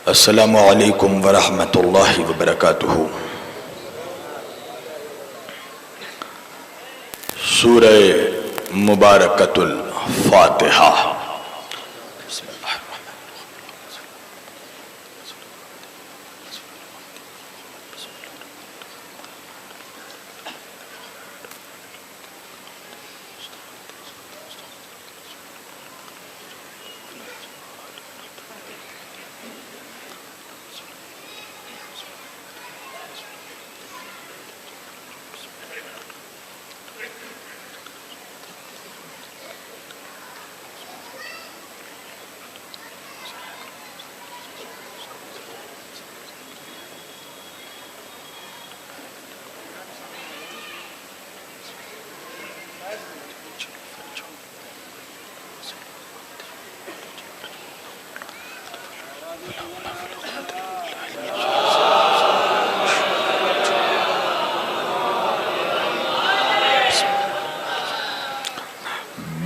السلام علیکم ورحمۃ اللہ وبرکاتہ۔ سورہ مبارکۃ الفاتحہ۔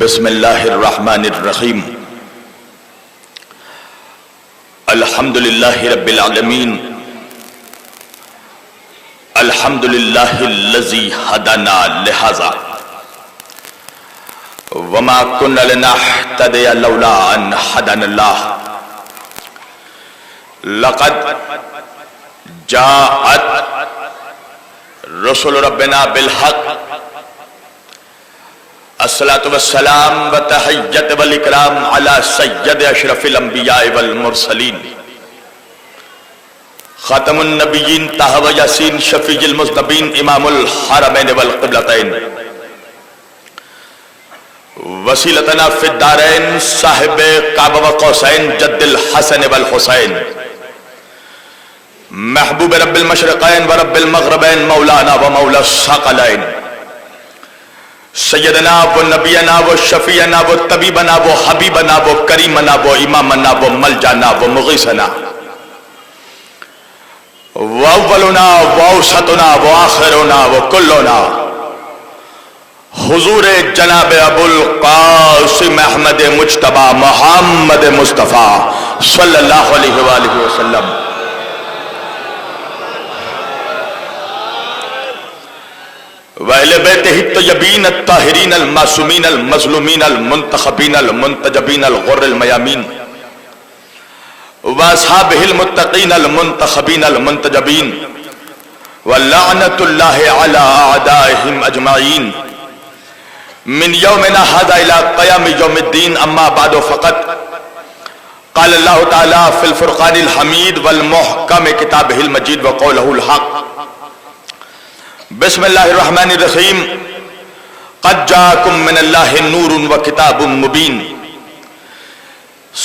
بسم اللہ الرحمن الرحیم۔ الحمد للہ رب العالمین، الحمد للہ الذی ہدانا لہذا وما كنا لنهتدي لولا ان هدانا اللہ، لقد جاءت رسل ربنا بالحق، الصلاة والسلام وتحیت والاکرام علی سید اشرف الانبیاء والمرسلین، خاتم النبیین طہ و یاسین شفیع المذنبین امام الحرمین والقبلتین، وسیلتنا فی الدارین صاحب کعبہ و قوسین جد الحسن والحسین، محبوب رب المشرقین و رب المغربین مولانا و مولا الثقلین، سیدنا و نبینا و شفیعنا و طبیبنا و حبیبنا و کریمنا و امامنا و ملجانا و مغیثنا و اولنا و اوسطنا و آخرنا و کلنا، حضور جناب ابو القاسم احمد مجتبی محمد مصطفیٰ صلی اللہ علیہ وآلہ وسلم، وَأَهْلِ بَيْتِهِ الطَّيِّبِينَ الطَّاهِرِينَ الْمَعْصُومِينَ الْمَظْلُومِينَ الْمُنْتَخَبِينَ الْمُنْتَجَبِينَ الْغُرِّ الْمَيَامِينَ وَأَصْحَابِهِ الْمُتَّقِينَ الْمُنْتَخَبِينَ الْمُنْتَجَبِينَ وَلَعْنَةُ اللَّهِ عَلَىٰ أَعْدَائِهِمْ أَجْمَعِينَ مِنْ يَوْمِنَا هَذَا إِلَىٰ قِيَامِ يَوْمِ الدِّينِ أَمَّا بَعْدُ فَقَدْ قَالَ اللَّهُ تَعَالَىٰ فِي الْفُرْقَانِ الْحَمِيدِ وَالْمُحْكَمِ كِتَابِهِ الْمَجِيدِ وَقَوْلِهِ الْحَقِّ۔ بسم اللہ الرحمن الرحیم۔ قد جاءکم من اللہ نور وکتاب مبین،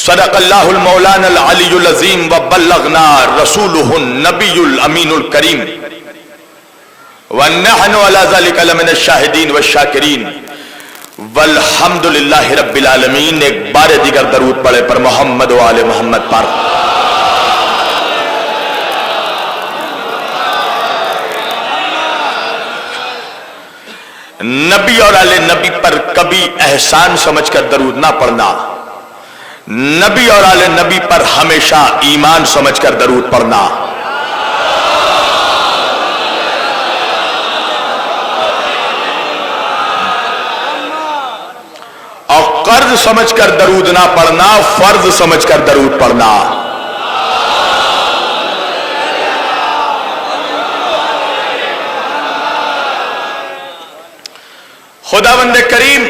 صدق اللہ المولانا العلی العظیم وبلغنا رسولہ النبی الامین الکریم، ونحن علی ذلک لمن الشاہدین والشاکرین، والحمد للہ رب العالمین۔ ایک بار دیگر درود پڑھے پر محمد و آل محمد پر۔ نبی اور آل نبی پر کبھی احسان سمجھ کر درود نہ پڑھنا، نبی اور آل نبی پر ہمیشہ ایمان سمجھ کر درود پڑھنا۔ اور قرض سمجھ کر درود نہ پڑھنا، فرض سمجھ کر درود پڑھنا۔ خداوند کریم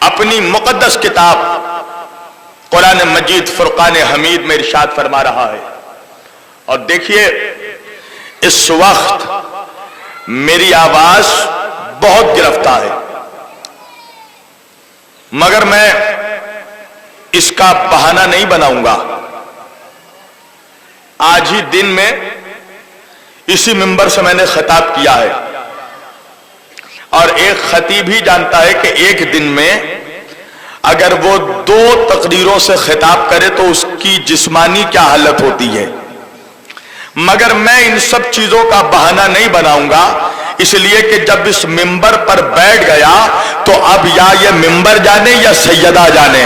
اپنی مقدس کتاب قرآن مجید فرقان حمید میں ارشاد فرما رہا ہے، اور دیکھیے اس وقت میری آواز بہت گرفتہ ہے، مگر میں اس کا بہانہ نہیں بناؤں گا۔ آج ہی دن میں اسی منبر سے میں نے خطاب کیا ہے، اور ایک خطیب ہی جانتا ہے کہ ایک دن میں اگر وہ 2 تقریروں سے خطاب کرے تو اس کی جسمانی کیا حالت ہوتی ہے، مگر میں ان سب چیزوں کا بہانہ نہیں بناؤں گا، اس لیے کہ جب اس منبر پر بیٹھ گیا تو اب یا یہ منبر جانے یا سیدہ جانے،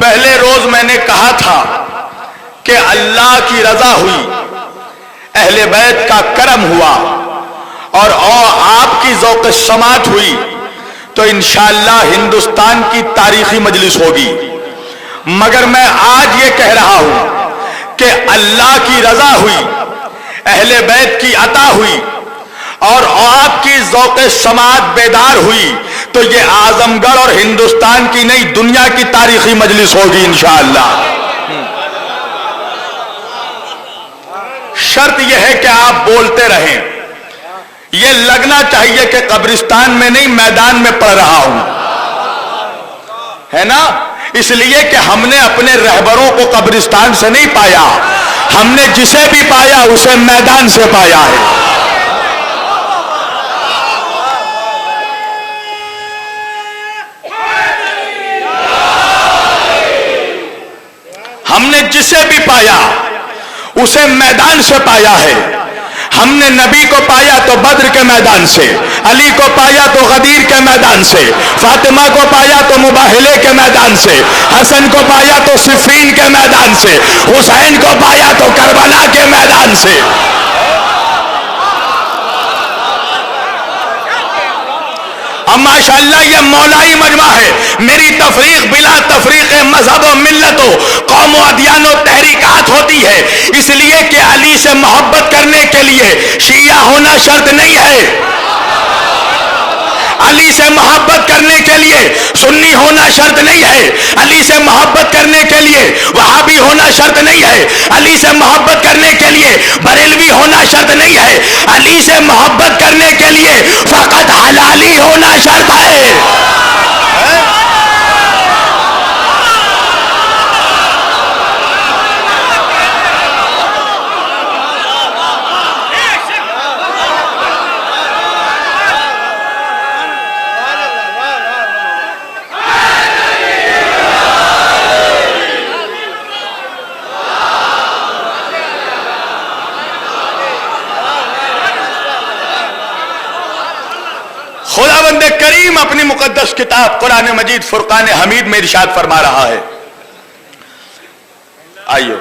پہلے روز میں نے کہا تھا کہ اللہ کی رضا ہوئی، اہل بیت کا کرم ہوا اور آپ کی ذوق سماعت ہوئی تو انشاءاللہ ہندوستان کی تاریخی مجلس ہوگی۔ مگر میں آج یہ کہہ رہا ہوں کہ اللہ کی رضا ہوئی، اہل بیت کی عطا ہوئی اور آپ کی ذوق سماعت بیدار ہوئی تو یہ اعظم گڑھ اور ہندوستان کی نہیں دنیا کی تاریخی مجلس ہوگی انشاءاللہ۔ شرط یہ ہے کہ آپ بولتے رہیں، یہ لگنا چاہیے کہ قبرستان میں نہیں میدان میں پڑھ رہا ہوں، ہے نا؟ اس لیے کہ ہم نے اپنے رہبروں کو قبرستان سے نہیں پایا، ہم نے جسے بھی پایا اسے میدان سے پایا ہے۔ ہم نے جسے بھی پایا اسے میدان سے پایا ہے۔ ہم نے نبی کو پایا تو بدر کے میدان سے، علی کو پایا تو غدیر کے میدان سے، فاطمہ کو پایا تو مباہلے کے میدان سے، حسن کو پایا تو صفین کے میدان سے، حسین کو پایا تو کربلا کے میدان سے۔ اب ماشاءاللہ یہ مولائی مجمع ہے، میری تفریق بلا تفریق مذہب و ملت و قوم و ادیان و تحریکات ہوتی ہے، اس لیے کہ علی سے محبت کرنے کے لیے شیعہ ہونا شرط نہیں ہے، علی سے محبت کرنے کے لیے سنی ہونا شرط نہیں ہے، علی سے محبت کرنے کے لیے وہابی ہونا شرط نہیں ہے، علی سے محبت کرنے کے لیے بریلوی ہونا شرط نہیں ہے، علی سے محبت کرنے کے لیے فقط حلالی ہونا شرط ہے۔ خداوند کریم اپنی مقدس کتاب قرآن مجید فرقان حمید میں ارشاد فرما رہا ہے، آئیو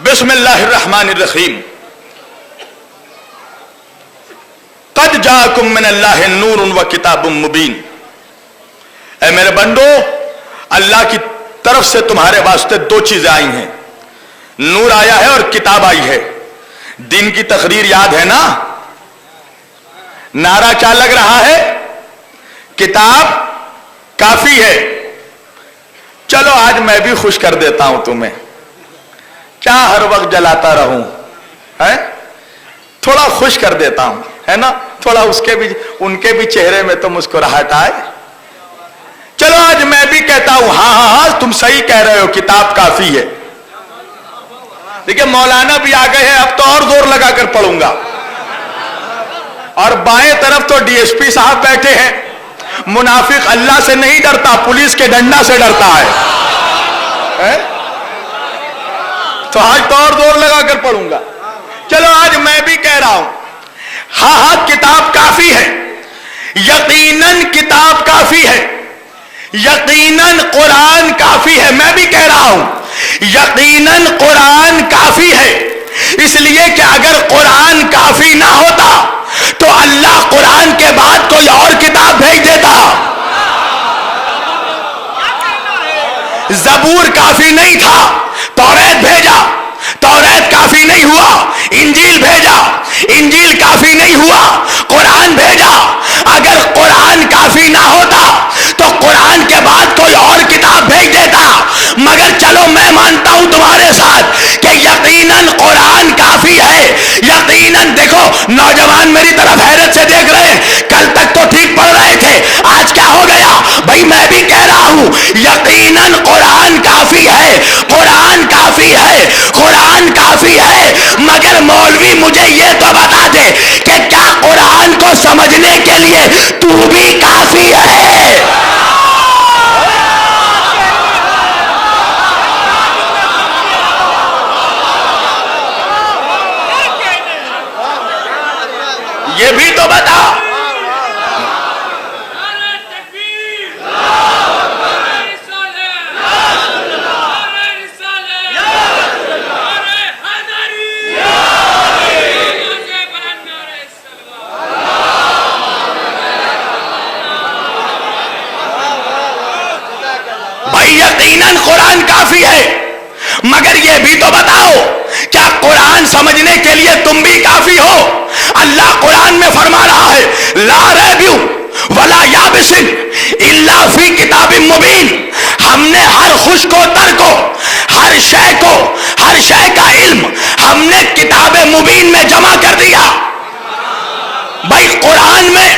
بسم اللہ الرحمن الرحیم، قد جاءکم من اللہ نور و کتاب مبین۔ اے میرے بندو، اللہ کی طرف سے تمہارے واسطے دو چیزیں آئی ہیں، نور آیا ہے اور کتاب آئی ہے۔ دین کی تقریر یاد ہے نا؟ نعرہ کیا لگ رہا ہے؟ کتاب کافی ہے۔ چلو آج میں بھی خوش کر دیتا ہوں تمہیں، کیا ہر وقت جلاتا رہوں، ہے؟ تھوڑا خوش کر دیتا ہوں، ہے نا؟ تھوڑا ان کے بھی چہرے میں تو مسکراہٹ آئے۔ چلو آج میں بھی کہتا ہوں ہاں تم صحیح کہہ رہے ہو، کتاب کافی ہے۔ دیکھیں مولانا بھی آ گئے ہیں، اب تو اور زور لگا کر پڑھوں گا، اور بائیں طرف تو ڈی ایس پی صاحب بیٹھے ہیں۔ منافق اللہ سے نہیں ڈرتا، پولیس کے ڈنڈا سے ڈرتا ہے، تو آج تو اور زور لگا کر پڑھوں گا۔ چلو آج میں بھی کہہ رہا ہوں ہاں کتاب کافی ہے، یقیناً کتاب کافی ہے، یقیناً قرآن کافی ہے۔ میں بھی کہہ رہا ہوں یقیناً قرآن کافی ہے، اس لیے کہ اگر قرآن کافی نہ ہوتا تو اللہ قرآن کے بعد کوئی اور کتاب بھیج دیتا۔ زبور کافی نہیں تھا، توریت بھیجا، توریت کافی نہیں ہوا، انجیل بھیجا، انجیل کافی نہیں ہوا، قرآن بھیجا۔ اگر قرآن کافی نہ ہوتا تو قرآن کے بعد کوئی اور کتاب بھیج دیتا۔ مگر چلو میں مانتا ہوں تمہارے ساتھ کہ یقیناً قرآن کافی ہے، یقیناً۔ دیکھو نوجوان میری طرف حیرت سے دیکھ رہے ہیں، کل تک تو ٹھیک پڑھ رہے تھے، آج کیا ہو گیا؟ بھائی میں بھی کہہ رہا ہوں یقیناً قرآن کافی ہے، قرآن کافی ہے، قرآن کافی ہے۔ مگر مولوی مجھے یہ تو بتا دے کہ کیا قرآن کو سمجھنے کے لیے تو بھی کافی ہے؟ یہ بھی تو بتا. بھائی یقیناً قرآن کافی ہے، مگر یہ بھی تو بتاؤ کیا قرآن سمجھنے کے لیے تم بھی کافی ہو؟ اللہ قرآن میں فرما رہا ہے لا ریب ولا یابس الا فی کتاب مبین. ہم نے ہر خشک و تر کو، ہر شے کا علم ہم نے کتاب مبین میں جمع کر دیا. بھائی قرآن میں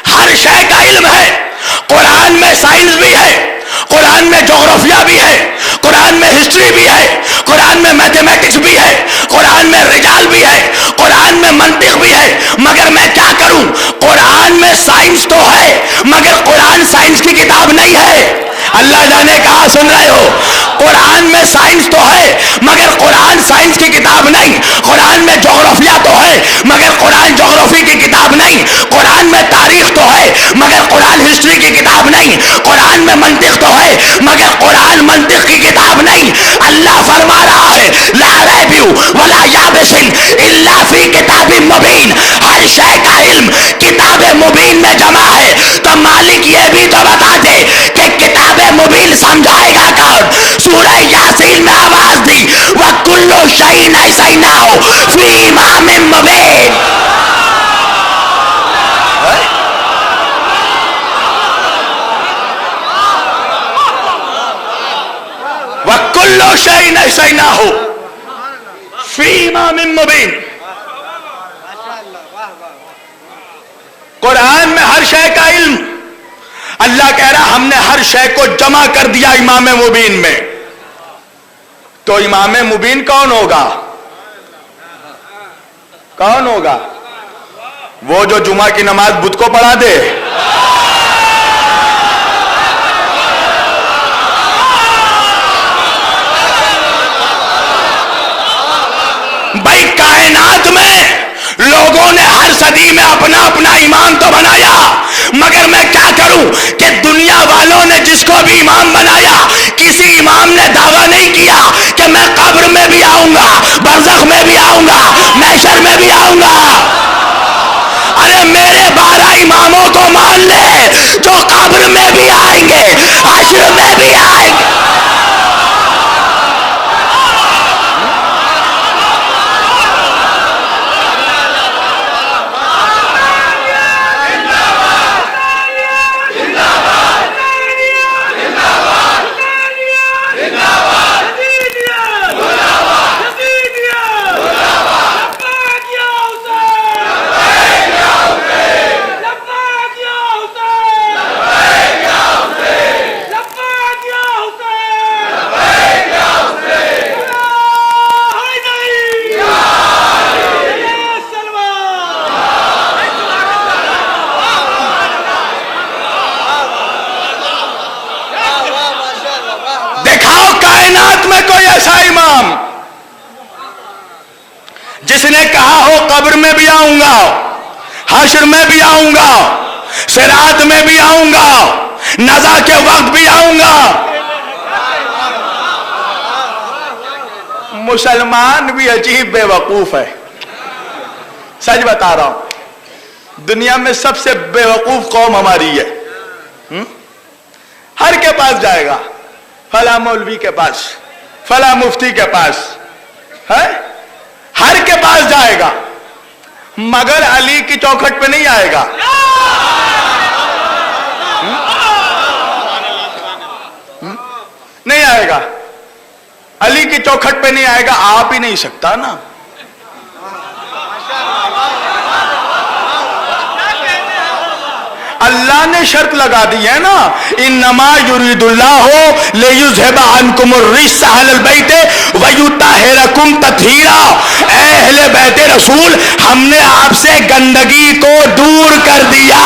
ہر شے کا علم ہے. قرآن میں سائنس بھی ہے، قرآن میں جغرافیہ بھی ہے، قرآن میں ہسٹری بھی ہے، قرآن میں میتھمیٹکس بھی ہے، قرآن میں رجال بھی ہے، قرآن میں منطق بھی ہے. مگر میں کیا کروں؟ قرآن میں سائنس تو ہے مگر قرآن سائنس کی کتاب نہیں ہے. اللہ جانے کہاں سن رہے ہو؟ قرآن میں سائنس تو ہے مگر قرآن سائنس کی کتاب نہیں. قرآن میں جغرافیہ تو ہے مگر قرآن جغرافی کی کتاب نہیں. قرآن میں تاریخ تو ہے مگر قرآن ہسٹری کی کتاب نہیں. قرآن میں منطق تو ہے مگر قرآن منطق کی کتاب نہیں. اللہ فرما رہا ہے لا ریب ولا یابس الا فی کتاب مبین. ہر شے کا علم کتاب مبین میں جمع ہے. تو مالک یہ بھی تو بتا دے کہ کتاب مبین سمجھائے گا کون؟ سورہ یاسین میں آواز دی وَكُلُّ شَيْءٍ أَحْصَيْنَاهُ فِي إِمَامٍ مُبِينٍ. وَكُلُّ شَيْءٍ أَحْصَيْنَاهُ فِي إِمَامٍ مُبِينٍ. قرآن میں ہر شے کا علم، اللہ کہہ رہا ہم نے ہر شے کو جمع کر دیا امام مبین میں. تو امام مبین کون ہوگا؟ کون ہوگا؟ وہ جو جمعہ کی نماز بدھ کو پڑھا دے؟ بھائی کائنات میں لوگوں نے ہر صدی میں اپنا اپنا امام تو بنایا، مگر میں کیا کروں کہ دنیا والوں نے جس کو بھی امام بنایا کسی امام نے دعویٰ نہیں کیا کہ میں قبر میں بھی آؤں گا، برزخ میں بھی آؤں گا، محشر میں بھی آؤں گا. ارے میرے 12 اماموں کو مان لے جو قبر میں بھی آئیں گے، حشر میں بھی آئیں گے. جس نے کہا ہو قبر میں بھی آؤں گا، حشر میں بھی آؤں گا، صراط میں بھی آؤں گا، نزا کے وقت بھی آؤں گا. مسلمان بھی عجیب بے وقوف ہے، سچ بتا رہا ہوں. دنیا میں سب سے بے وقوف قوم ہماری ہے. ہر کے پاس جائے گا، فلاں مولوی کے پاس، فلاں مفتی کے پاس ہے، ہر کے پاس جائے گا مگر علی کی چوکھٹ پہ نہیں آئے گا. نہیں آئے گا، علی کی چوکھٹ پہ نہیں آئے گا. آپ ہی نہیں سکتا نا. اللہ نے شرط لگا دی ہے نا انما یرید اللہ لیذھب عنکم الرجس اہل البیت ویطہرکم تطہیرا. اے اہل بیت رسول ہم نے آپ سے گندگی کو دور کر دیا.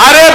ارے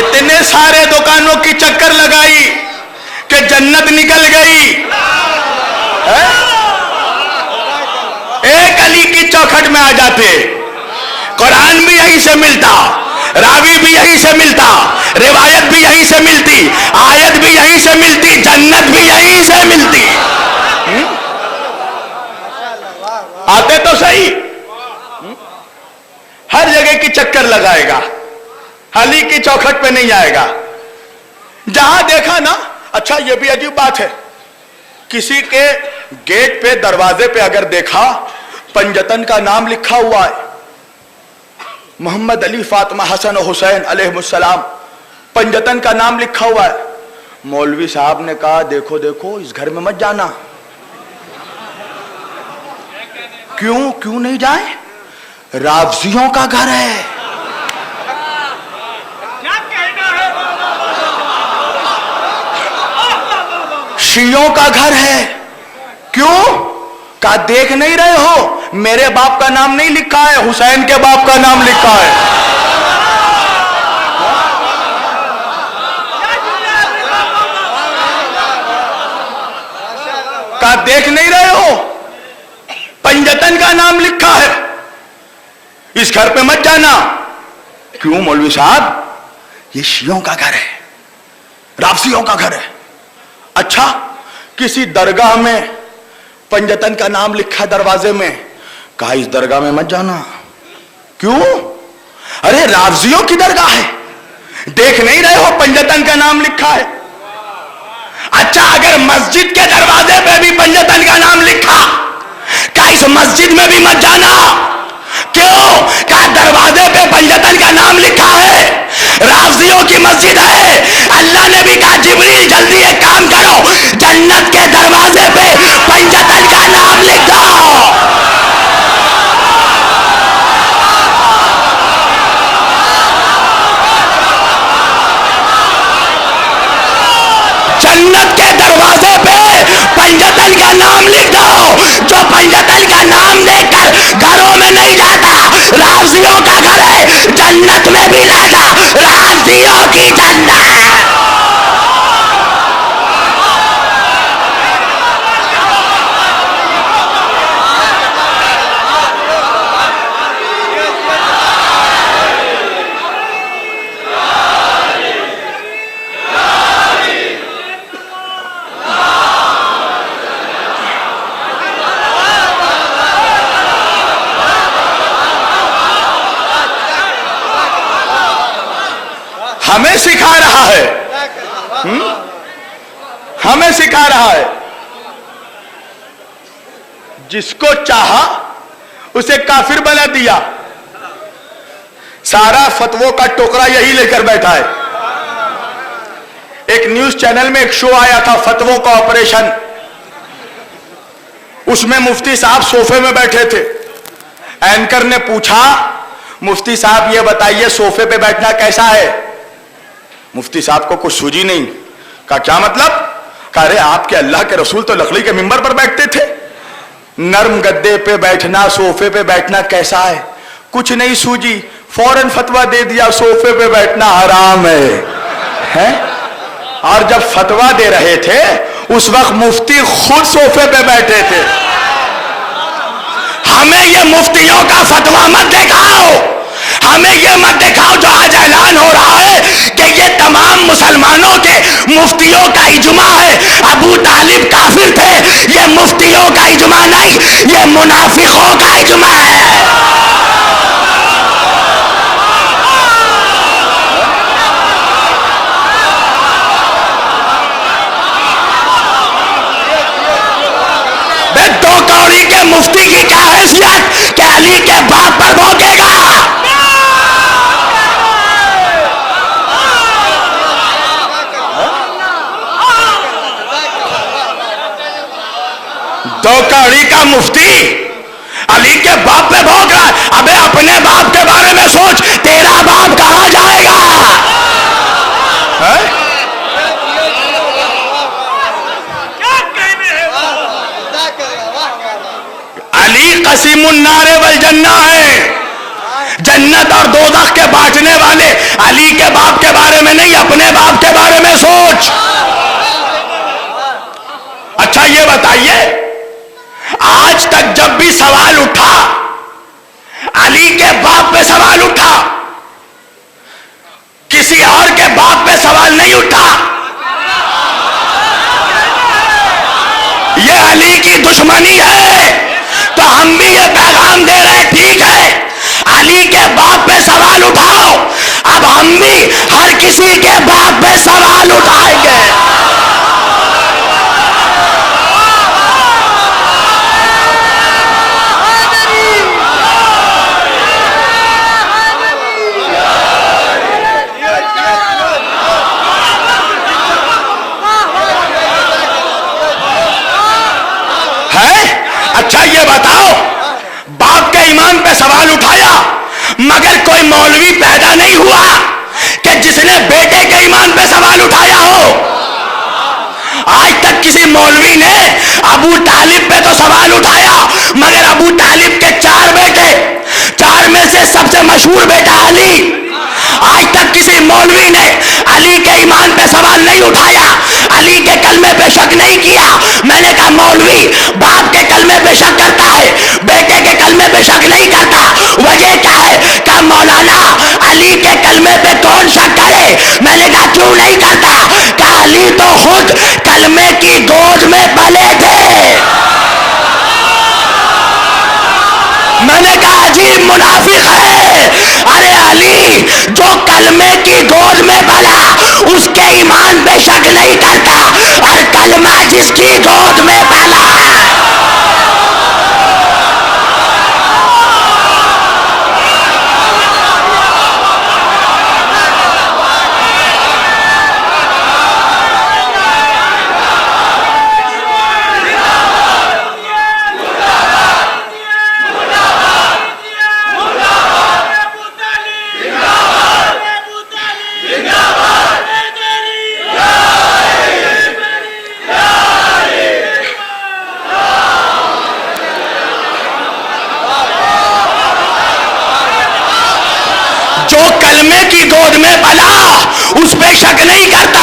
اتنے سارے دکانوں کی چکر لگائی کہ جنت نکل گئی. ایک علی کی چوکھٹ میں آ جاتے. قرآن بھی یہیں سے ملتا, راوی بھی یہیں سے ملتا, روایت بھی یہیں سے ملتی, آیت بھی یہیں سے ملتی, جنت بھی یہیں سے ملتی. آتے تو صحیح. ہر جگہ کی چکر لگائے گا, علی کی چوکھٹ پہ نہیں آئے گا. جہاں دیکھا نا. اچھا یہ بھی عجیب بات ہے, کسی کے گیٹ پہ دروازے پہ اگر دیکھا پنجتن کا نام لکھا ہوا ہے, محمد علی فاطمہ حسن و حسین علیہ السلام, پنجتن کا نام لکھا ہوا ہے. مولوی صاحب نے کہا دیکھو دیکھو اس گھر میں مت جانا. کیوں نہیں جائیں؟ رافضیوں کا گھر ہے. شیعوں کا گھر ہے. کیوں؟ کہا دیکھ نہیں رہے ہو میرے باپ کا نام نہیں لکھا ہے, حسین کے باپ کا نام لکھا ہے. کہا دیکھ نہیں رہے ہو پنجتن کا نام لکھا ہے, اس گھر پہ مت جانا. کیوں مولوی صاحب؟ یہ شیعوں کا گھر ہے, رافضیوں کا گھر ہے. اچھا کسی درگاہ میں پنجتن کا نام لکھا دروازے میں, کہا اس درگاہ میں مت جانا. کیوں؟ ارے رافضیوں کی درگاہ ہے, دیکھ نہیں رہے ہو پنجتن کا نام لکھا ہے. اچھا اگر مسجد کے دروازے پہ بھی پنجتن کا نام لکھا, کہا اس مسجد میں بھی مت جانا. کیوں؟ کہا دروازے پہ پنجتن کا نام لکھا ہے, رافضیوں کی مسجد ہے. اللہ نے بھی کہا جبریل جلدی ایک کام کرو, جنت کے دروازے پہ پنجتن کا نام لکھ دو. جنت کے دروازے پہ پنجتن کا نام لکھ دو. جو پنجتن کا نام دیکھ کر گھروں میں نہیں جاتا, رافضیوں کا گھر ہے, جنت میں بھی لا جا, رافضیوں کی جنت. ہمیں سکھا رہا ہے, ہمیں سکھا رہا ہے. جس کو چاہا اسے کافر بنا دیا. سارا فتووں کا ٹوکرا یہی لے کر بیٹھا ہے. ایک نیوز چینل میں ایک شو آیا تھا فتووں کا آپریشن, اس میں مفتی صاحب صوفے میں بیٹھے تھے. اینکر نے پوچھا مفتی صاحب یہ بتائیے صوفے پہ بیٹھنا کیسا ہے؟ مفتی صاحب کو کچھ سوجی نہیں. کہا کیا مطلب؟ کہا ارے آپ کے اللہ کے رسول تو لکڑی کے ممبر پر بیٹھتے تھے, نرم گدے پہ بیٹھنا, صوفے پہ بیٹھنا کیسا ہے؟ کچھ نہیں سوجی, فوراً فتویٰ دے دیا صوفے پہ بیٹھنا حرام ہے. اور جب فتویٰ دے رہے تھے اس وقت مفتی خود صوفے پہ بیٹھے تھے. ہمیں یہ مفتیوں کا فتویٰ مت دکھاؤ, ہمیں یہ مت دکھاؤ جو آج اعلان ہو رہا ہے کہ یہ تمام مسلمانوں کے مفتیوں کا اجماع ہے. ابو طالب کافر تھے, یہ مفتیوں کا اجماع نہیں, یہ منافقوں کا اجماع ہے. دو کوڑی کے مفتی کی کیا حیثیت کہ علی کے باپ پر بھونکے گا. دو کوڑی کا مفتی علی کے باپ پہ بھونک رہا ہے. ابے اپنے باپ کے بارے میں سوچ, تیرا باپ کہاں جائے گا؟ علی قسیم النار والجنہ ہے, جنت اور دوزخ کے بانٹنے والے علی کے باپ کے بارے میں نہیں، اپنے باپ کے بارے میں سوچ۔ اچھا یہ بتائیے، آج تک جب بھی سوال اٹھا علی کے باپ پہ سوال اٹھا، کسی اور کے باپ پہ سوال نہیں اٹھا۔ یہ علی کی دشمنی ہے، تو ہم بھی یہ پیغام دے رہے ہیں، ٹھیک ہے علی کے باپ پہ سوال اٹھاؤ، اب ہم بھی ہر کسی کے باپ پہ سوال اٹھائیں گے۔ اچھا یہ بتاؤ، باپ کے ایمان پہ سوال اٹھایا، مگر کوئی مولوی پیدا نہیں ہوا کہ جس نے بیٹے کے ایمان پہ سوال اٹھایا ہو۔ آج تک کسی مولوی نے ابو طالب پہ تو سوال اٹھایا، مگر ابو طالب کے 4 بیٹے، 4 میں سے سب سے مشہور بیٹا علی۔ آج تک کسی مولوی نے علی کے ایمان پہ سوال نہیں اٹھایا، علی کے کلمے پہ شک نہیں کیا۔ میں نے کہا مولوی باپ کے کلمے پہ شک کرتا ہے، بیٹے کے کلمے پہ شک نہیں کرتا، وجہ کیا ہے؟ کہا مولانا علی کے کلمے پہ کون شک کرے؟ میں نے کہا کیوں نہیں کرتا؟ کہا علی تو خود کلمے کی گود میں پلے تھے۔ میں نے کہا عجیب منافق ہے، ارے علی جو کلمے کی گود میں پلا اس کے ایمان پہ شک نہیں کرتا، اور کلمہ جس کی گود میں پلا کلمے کی گود میں پلا اس پہ شک نہیں کرتا،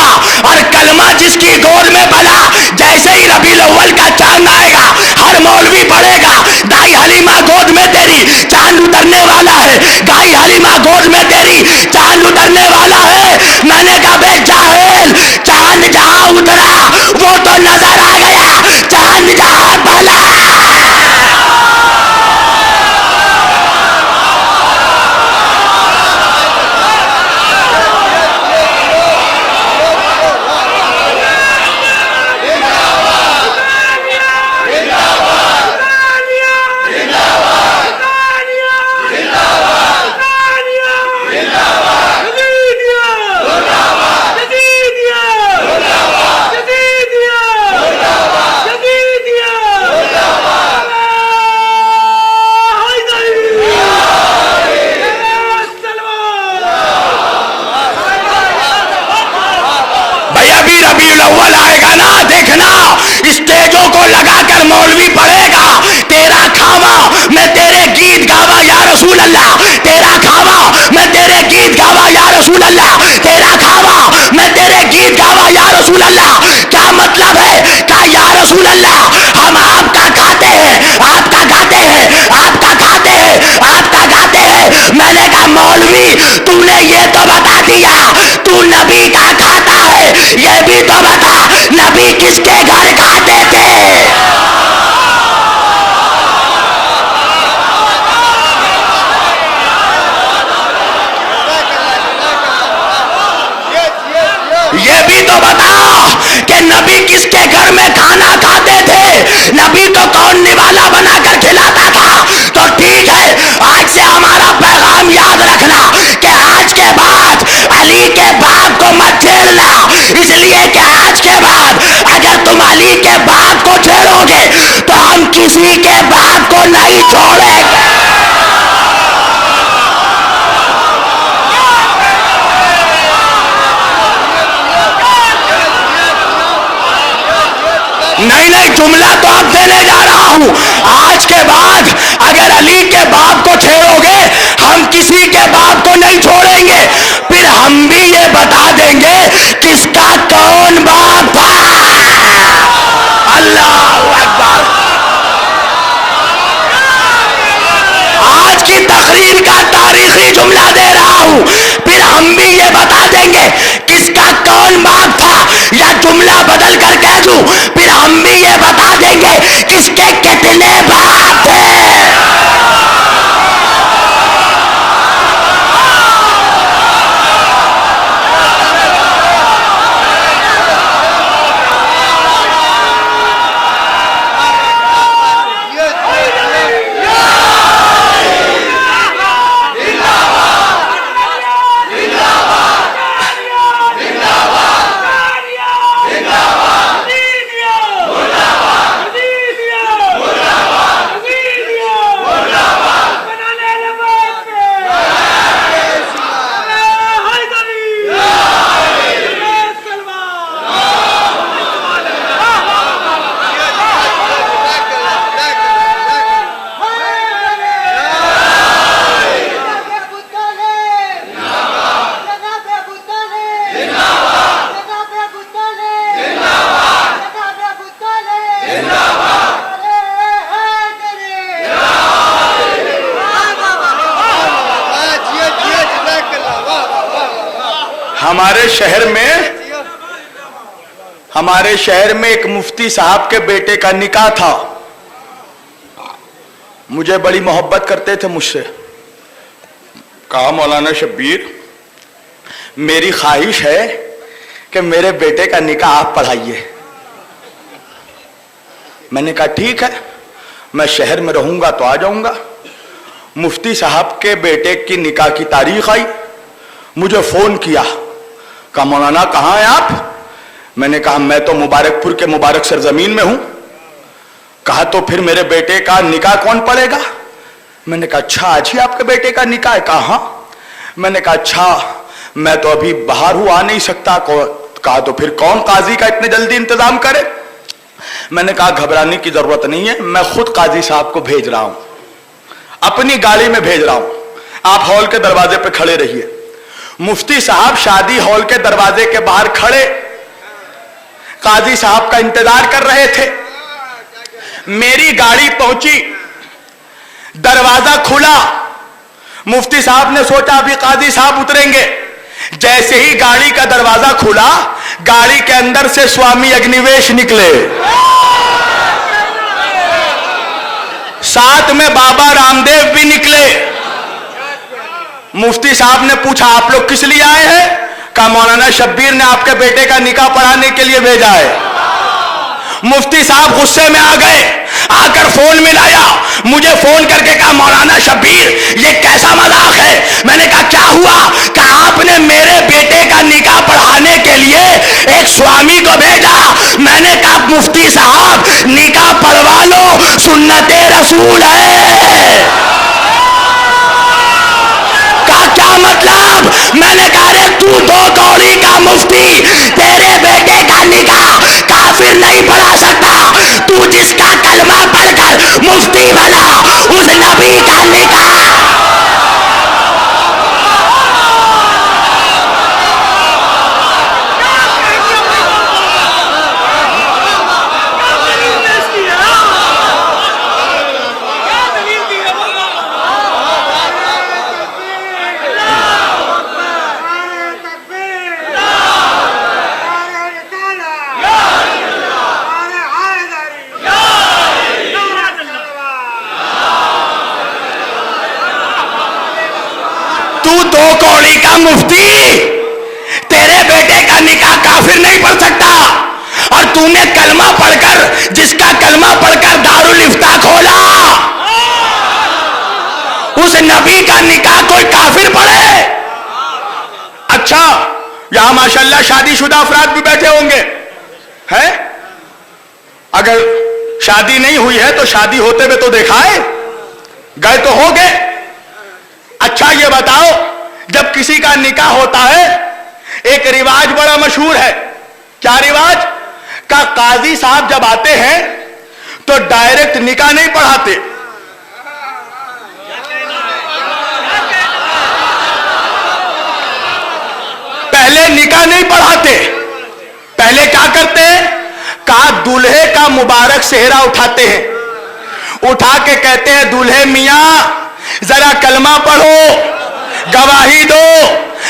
اور کلمہ جس کی گود میں پلا جیسے ہی ربیع الاول کا چاند آئے گا ہر مولوی پڑھے گا دائی حلیمہ گود میں تیری چاند اترنے والا ہے، دائی حلیمہ گود میں تیری چاند اترنے والا ہے۔ میں نے کہا بے جاہل، چاند جہاں اترا وہ تو نظر آ گیا، چاند جہاں پلا اسٹیجوں کو لگا کر مولوی پڑھے گا تیرا کھاوا میں تیرے گیت گاوا یا رسول اللہ، تیرا کھاوا میں تیرے گیت گاوا یا رسول اللہ، تیرا کھاوا میں تیرے گیت گاوا یا رسول اللہ۔ کیا مطلب ہے؟ کہا یا رسول اللہ ہم آپ کا کھاتے ہیں، آپ کا کھاتے ہیں، آپ کا کھاتے ہیں، آپ کا کھاتے ہیں۔ میں نے کہا مولوی تو نے یہ تو بتا دیا تو نبی کا کھاتا ہے، یہ بھی تو بتا نبی کس کے گھر کھاتے تھے؟ یہ بھی تو بتا کہ نبی کس کے گھر میں کھانا کھاتے تھے، نبی تو کون نوالا بنا کر کھلاتا تھا۔ تو ٹھیک ہے، آج سے ہمارا پیغام یاد رکھنا کہ آج کے بعد علی کے باپ کو مت چھیڑنا، اس لیے کہ آج کے بعد اگر تم علی کے باپ کو چھیڑو گے تو ہم کسی کے باپ کو نہیں چھوڑیں گے۔ نہیں جملہ تو اب دینے جا رہا ہوں، آج کے بعد اگر علی کے باپ کو چھیڑو گے ہم کسی کے یہ بتا دیں گے کس کا کون باپ تھا، یا جملہ بدل کر کہہ دوں پھر ہم بھی یہ بتا دیں گے کس کے کتنے باپ تھے۔ ہمارے شہر میں ایک مفتی صاحب کے بیٹے کا نکاح تھا۔ مجھے بڑی محبت کرتے تھے مجھ سے۔ کہا مولانا شبیر میری خواہش ہے کہ میرے بیٹے کا نکاح آپ پڑھائیے۔ میں نے کہا ٹھیک ہے، میں شہر میں رہوں گا تو آ جاؤں گا۔ مفتی صاحب کے بیٹے کی نکاح کی تاریخ آئی، مجھے فون کیا، کہا مولانا کہاں ہیں آپ؟ میں نے کہا میں تو مبارک پور کے مبارک سرزمین میں ہوں۔ کہا تو پھر میرے بیٹے کا نکاح کون پڑے گا؟ میں نے کہا اچھا آج ہی آپ کے بیٹے کا نکاح ہے؟ کہا ہاں۔ میں نے کہا اچھا میں تو ابھی باہر ہوں، آ نہیں سکتا۔ کہا تو پھر کون قاضی کا اتنے جلدی انتظام کرے؟ میں نے کہا گھبرانے کی ضرورت نہیں ہے، میں خود قاضی صاحب کو بھیج رہا ہوں، اپنی گاڑی میں بھیج رہا ہوں، آپ ہال کے دروازے پہ کھڑے رہیے۔ مفتی صاحب شادی ہال کے دروازے کے باہر کھڑے قاضی صاحب کا انتظار کر رہے تھے۔ میری گاڑی پہنچی، دروازہ کھلا، مفتی صاحب نے سوچا ابھی قاضی صاحب اتریں گے۔ جیسے ہی گاڑی کا دروازہ کھلا، گاڑی کے اندر سے سوامی اگنیویش نکلے، ساتھ میں بابا رام دیو بھی نکلے۔ مفتی صاحب نے پوچھا آپ لوگ کس لیے آئے ہیں؟ کہا مولانا شبیر نے آپ کے بیٹے کا نکاح پڑھانے کے لیے بھیجا ہے۔ مفتی صاحب غصے میں آ گئے، آ کر فون ملایا، مجھے فون کر کے کہا مولانا شبیر یہ کیسا مذاق ہے؟ میں نے کہا کیا ہوا؟ کہا آپ نے میرے بیٹے کا نکاح پڑھانے کے لیے ایک سوامی کو بھیجا۔ میں نے کہا مفتی صاحب نکاح پڑھوا لو، سنت رسول ہے۔ کیا مطلب؟ میں نے کہا رے تو دو کوڑی کا مفتی، تیرے بیٹے کا نکاح کافر نہیں پڑھا سکتا، تو جس کا کلمہ پڑھ کر مفتی بنا اس نبی کا نکاح۔ دو کوڑی کا مفتی، تیرے بیٹے کا نکاح کافر نہیں پڑھ سکتا، اور تو نے کلمہ پڑھ کر، جس کا کلمہ پڑھ کر دارالفتاح کھولا، اس نبی کا نکاح کوئی کافر پڑھے؟ اچھا یہاں ماشاءاللہ شادی شدہ افراد بھی بیٹھے ہوں گے، ہیں؟ اگر شادی نہیں ہوئی ہے تو شادی ہوتے ہوئے تو دیکھا ہے، گئے تو ہو گئے۔ اچھا یہ بتاؤ جب کسی کا نکاح ہوتا ہے ایک رواج بڑا مشہور ہے، کیا رواج؟ کہ قاضی صاحب جب آتے ہیں تو ڈائریکٹ نکاح نہیں پڑھاتے، پہلے نکاح نہیں پڑھاتے، پہلے کیا کرتے ہیں؟ کہا دولہے کا مبارک صحرا اٹھاتے ہیں، اٹھا کے کہتے ہیں دولہے میاں ذرا کلمہ پڑھو، گواہی دو،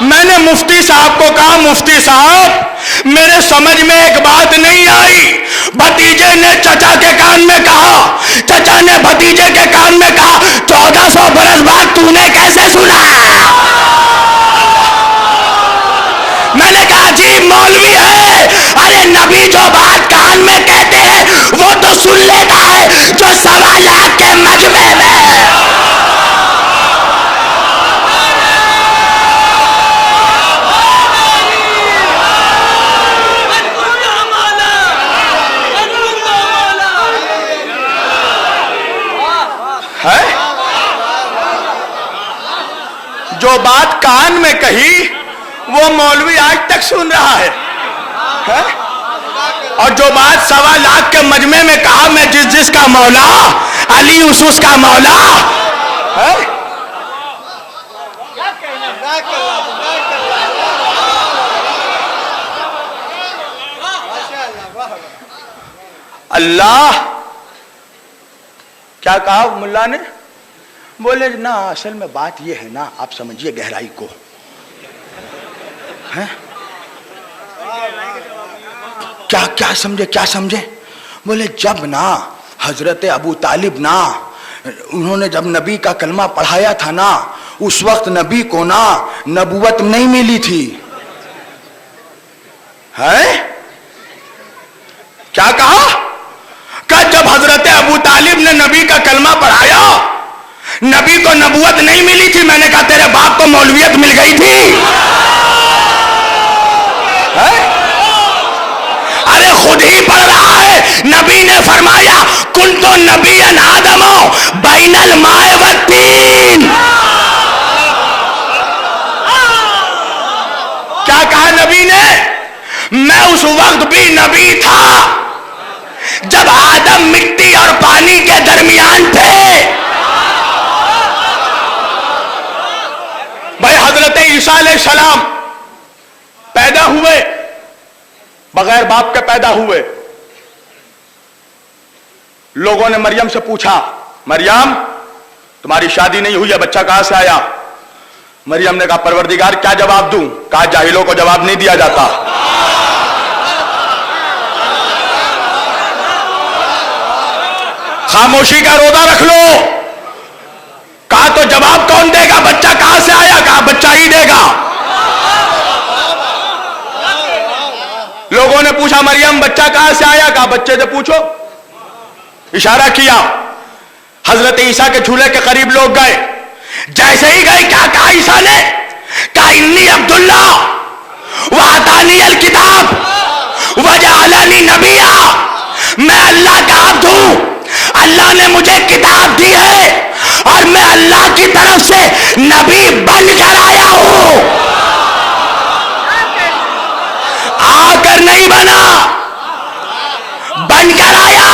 میں نے مفتی صاحب کو کہا مفتی صاحب میرے سمجھ میں ایک بات نہیں آئی. بھتیجے نے چچا کے کان میں کہا, چچا نے بھتیجے کے کان میں کہا 1400 برس بعد تو نے کیسے سنا؟ میں نے کہا عجیب مولوی ہے. ارے نبی جو بات کان میں کہتے ہیں وہ تو سن لیتا ہے جو 1.25 لاکھ کے مجمع میں. جو بات کان میں کہی وہ مولوی آج تک سن رہا ہے. اور جو بات 1.25 لاکھ کے مجمع میں کہا میں جس کا مولا علی اس کا مولا. اللہ کیا کہا ملا نے؟ بولے نا اصل میں بات یہ ہے نا, آپ سمجھیے گہرائی کو. کیا سمجھے؟ بولے جب نا حضرت ابو طالب نا انہوں نے جب نبی کا کلمہ پڑھایا تھا نا, اس وقت نبی کو نا نبوت نہیں ملی تھی. کیا کہا؟ کہ جب حضرت ابو طالب نے نبی کا کلمہ پڑھایا نبی کو نبوت نہیں ملی تھی. میں نے کہا تیرے باپ کو مولویت مل گئی تھی. ارے خود ہی پڑھ رہا ہے. نبی نے فرمایا کنتو نبیا آدم بین الماء والطین. کیا کہا نبی نے؟ میں اس وقت بھی نبی تھا جب آدم مٹی اور پانی کے درمیان تھے. بھائی حضرت عیسیٰ علیہ السلام پیدا ہوئے بغیر باپ کے پیدا ہوئے. لوگوں نے مریم سے پوچھا مریم تمہاری شادی نہیں ہوئی ہے, بچہ کہاں سے آیا؟ مریم نے کہا پروردگار کیا جواب دوں؟ کہا جاہلوں کو جواب نہیں دیا جاتا. خاموشی کا روزہ رکھ لو. کہا تو جواب کون دے گا؟ بچہ کہاں سے آیا؟ کہا بچہ ہی دے گا. لوگوں نے پوچھا مریم بچہ کہاں سے آیا؟ کہا بچے سے پوچھو. اشارہ کیا حضرت عیسیٰ کے جھولے کے قریب لوگ گئے. جیسے ہی گئے کیا کہا عیسیٰ نے؟ کہا انی عبداللہ وآتانی الکتاب وجعلنی نبیا. میں اللہ کا عبد ہوں, اللہ نے مجھے کتاب دی ہے اور میں اللہ کی طرف سے نبی بن کر آیا ہوں. آ کر نہیں بنا, بن کر آیا.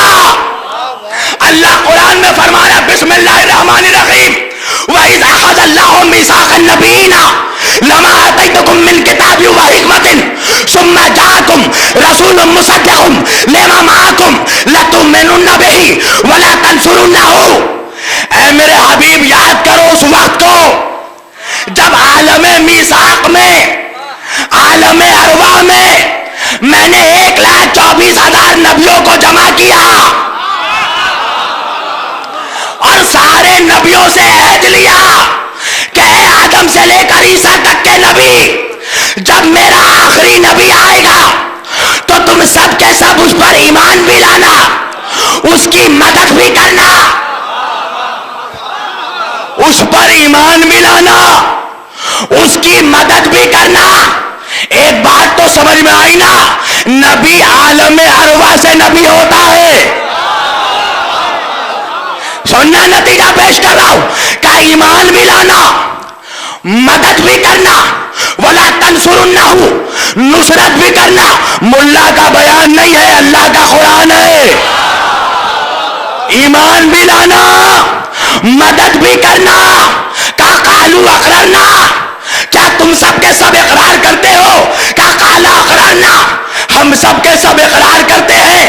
اللہ قرآن میں فرمایا بسم اللہ الرحمن الرحیم وَإِذْ أَخَذَ اللَّهُ مِيثَاقَ النَّبِيِّينَ لَمَا آتَيْتُكُم مِّن كِتَابٍ وَحِكْمَةٍ ثُمَّ جَاءَكُمْ رَسُولٌ مُصَدِّقٌ لِّمَا مَعَكُمْ لَتُؤْمِنُنَّ بِهِ وَلَا تَنصُرُنَّهُ. اے میرے حبیب یاد کرو اس وقت کو جب عالم میثاق میں عالم ارواح میں نے 1,24,000 نبیوں کو جمع کیا اور سارے نبیوں سے عہد لیا کہ اے آدم سے لے کر عیسیٰ تک کے نبی جب میرا آخری نبی آئے گا تو تم سب کے سب اس پر ایمان بھی لانا, اس کی مدد بھی کرنا, اس پر ایمان بھی لانا, اس کی مدد بھی کرنا. ایک بات تو سمجھ میں آئی نا, نبی عالم ارواح سے نبی ہوتا ہے. سننا نتیجہ پیش کر رہا ہوں کہ ایمان بھی لانا, مدد بھی کرنا, ولا تنصرنہ نصرت بھی کرنا. ملا کا بیان نہیں ہے, اللہ کا قرآن ہے. ایمان بھی لانا, مدد بھی کرنا. کہا قالوا اقررنا, کیا تم سب کے سب اقرار کرتے ہو؟ کہا قال اقررنا, ہم سب کے سب اقرار کرتے ہیں.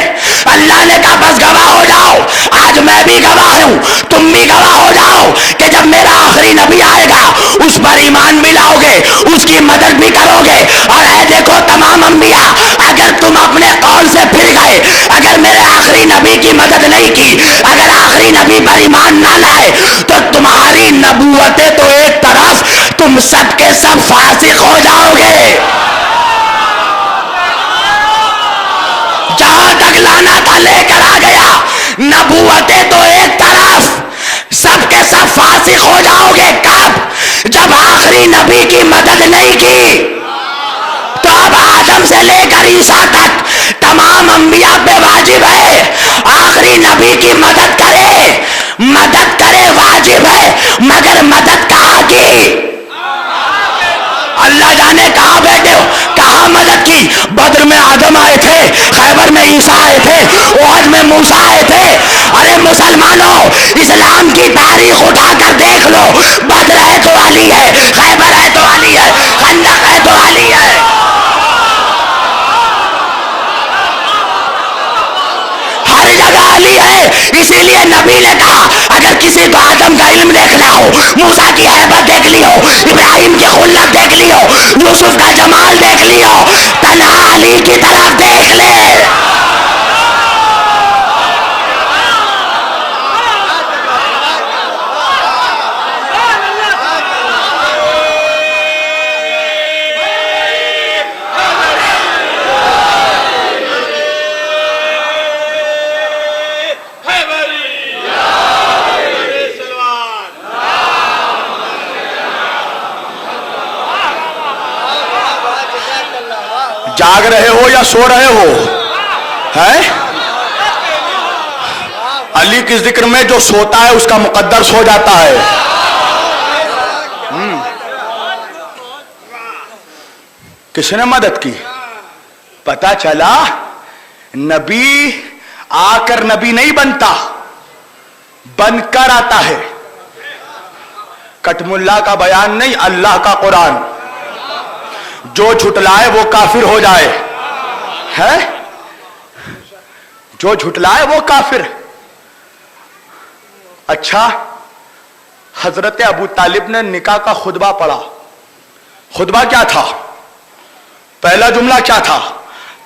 اللہ نے کہا بس گواہ ہو جاؤ, آج میں بھی گواہ ہوں, تم بھی گواہ ہو جاؤ کہ جب میرا آخری نبی آئے گا اس پر ایمان بھی لاؤ گے, اس کی مدد بھی کرو گے. اور اے دیکھو تمام انبیاء, اگر تم اپنے قول سے پھر گئے, اگر میرے آخری نبی کی مدد نہیں کی, اگر آخری نبی پر ایمان نہ لائے, تو تمہاری نبوتیں تو ایک طرف, تم سب کے سب فاسق ہو جاؤ گے. جہاں تک لانا تھا لے کر آ گیا. نبوتیں تو ایک طرف, سب کے سب فاسق ہو جاؤ گے. کب؟ جب آخری نبی کی مدد نہیں کی. تو اب آدم سے لے کر عیسیٰ تک تمام انبیاء پہ واجب ہے آخری نبی کی مدد کرے, مدد کرے, واجب ہے. مگر مدد کہاں کی؟ اللہ جانے کہاں بیٹھے ہو, کہاں مدد کی؟ بدر میں آدم آئے تھے, خیبر میں عیسیٰ آئے تھے, احد میں موسیٰ آئے تھے. ارے مسلمانوں, اسلام کی تاریخ اٹھا کر دیکھ لو. بدر ہے تو علی ہے, خیبر ہے تو علی ہے, خندق ہے تو علی ہے. ہر جگہ علی ہے. اسی لیے نبی نے کہا اگر کسی کو آدم کا علم دیکھنا ہو, موسیٰ کی ہیبت دیکھ لی ہو, ابراہیم کی خلت دیکھ لی ہو, یوسف کا جمال دیکھ لی ہو, تنہا علی کی طرف دیکھ لے. جاگ رہے ہو یا سو رہے ہو؟ ہے علی کے ذکر میں جو سوتا ہے اس کا مقدر سو جاتا ہے. کس نے مدد کی؟ پتا چلا نبی آ کر نبی نہیں بنتا, بن کر آتا ہے. کٹم اللہ کا بیان نہیں, اللہ کا قرآن. جو جھٹلائے وہ کافر ہو جائے, ہے جو جھٹلائے وہ کافر. اچھا, حضرت ابو طالب نے نکاح کا خطبہ پڑھا. خطبہ کیا تھا؟ پہلا جملہ کیا تھا؟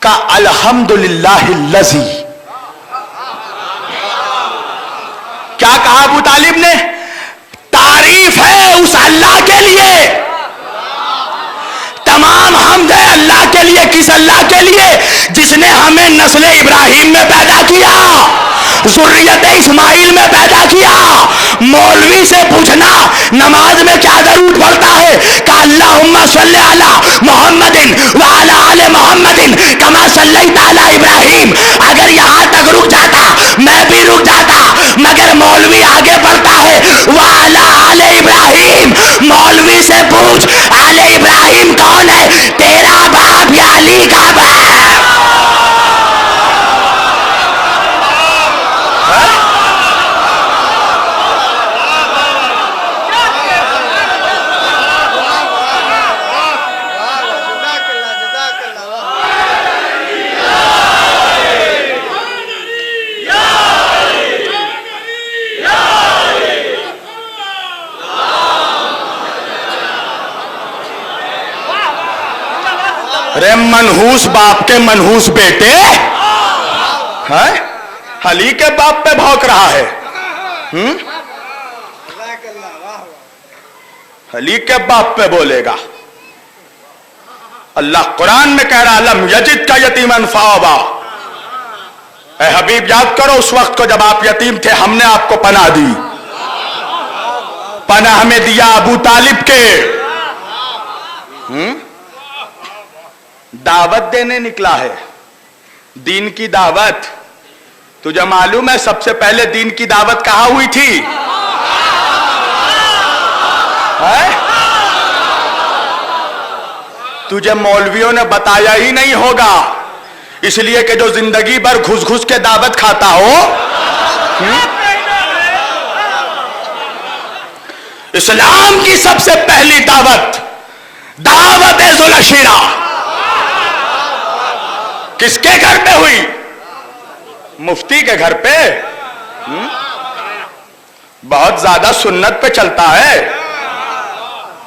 کہ الحمدللہ الذی. کیا کہا ابو طالب نے؟ تعریف ہے اس اللہ کے لیے, تمام حمد ہے اللہ کے لیے. کس اللہ کے لیے؟ جس نے ہمیں نسل ابراہیم میں پیدا کیا, ذریت اسماعیل میں پیدا کیا. مولوی سے پوچھنا نماز میں کیا درود پڑھتا ہے, کہ اللہم صلی علی محمد وعلی آل محمد کما صلیت علی ابراہیم. اگر یہاں تک رک جاتا میں بھی رک جاتا, مگر مولوی آگے بڑھتا ہے وعلی آل ابراہیم. مولوی سے پوچھ آل ابراہیم کون ہے, تیرا باپ یا علی کا باپ؟ رے منحوس باپ کے منحوس بیٹے, علی کے باپ پہ بھونک رہا ہے. علی کے باپ پہ بولے گا. اللہ قرآن میں کہہ رہا لم یجد کا یتیما فآویٰ. اے حبیب یاد کرو اس وقت کو جب آپ یتیم تھے, ہم نے آپ کو پناہ دی. پناہ میں دیا ابو طالب کے. دعوت دینے نکلا ہے, دین کی دعوت. تجھے معلوم ہے سب سے پہلے دین کی دعوت کہاں ہوئی تھی؟ تجھے مولویوں نے بتایا ہی نہیں ہوگا, اس لیے کہ جو زندگی بھر گھس گھس کے دعوت کھاتا ہو. اسلام کی سب سے پہلی دعوت دعوت ذوالعشیرہ کس کے گھر پہ ہوئی؟ مفتی کے گھر پہ. بہت زیادہ سنت پہ چلتا ہے.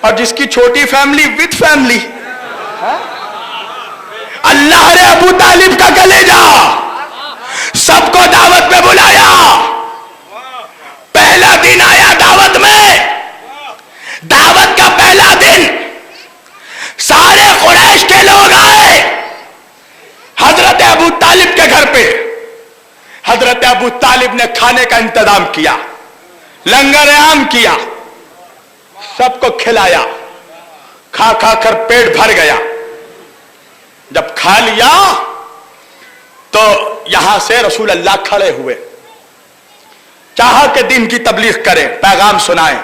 اور جس کی چھوٹی فیملی وتھ فیملی. اللہ نے ابو طالب کا کلیجہ سب کو دعوت میں بلایا. پہلا دن آیا دعوت میں, دعوت کا پہلا دن سارے قریش کے لوگ آئے حضرت ابو طالب کے گھر پہ. حضرت ابو طالب نے کھانے کا انتظام کیا, لنگر عام کیا, سب کو کھلایا, کھا کھا کر پیٹ بھر گیا. جب کھا لیا تو یہاں سے رسول اللہ کھڑے ہوئے, چاہا کہ دین کی تبلیغ کریں, پیغام سنائیں.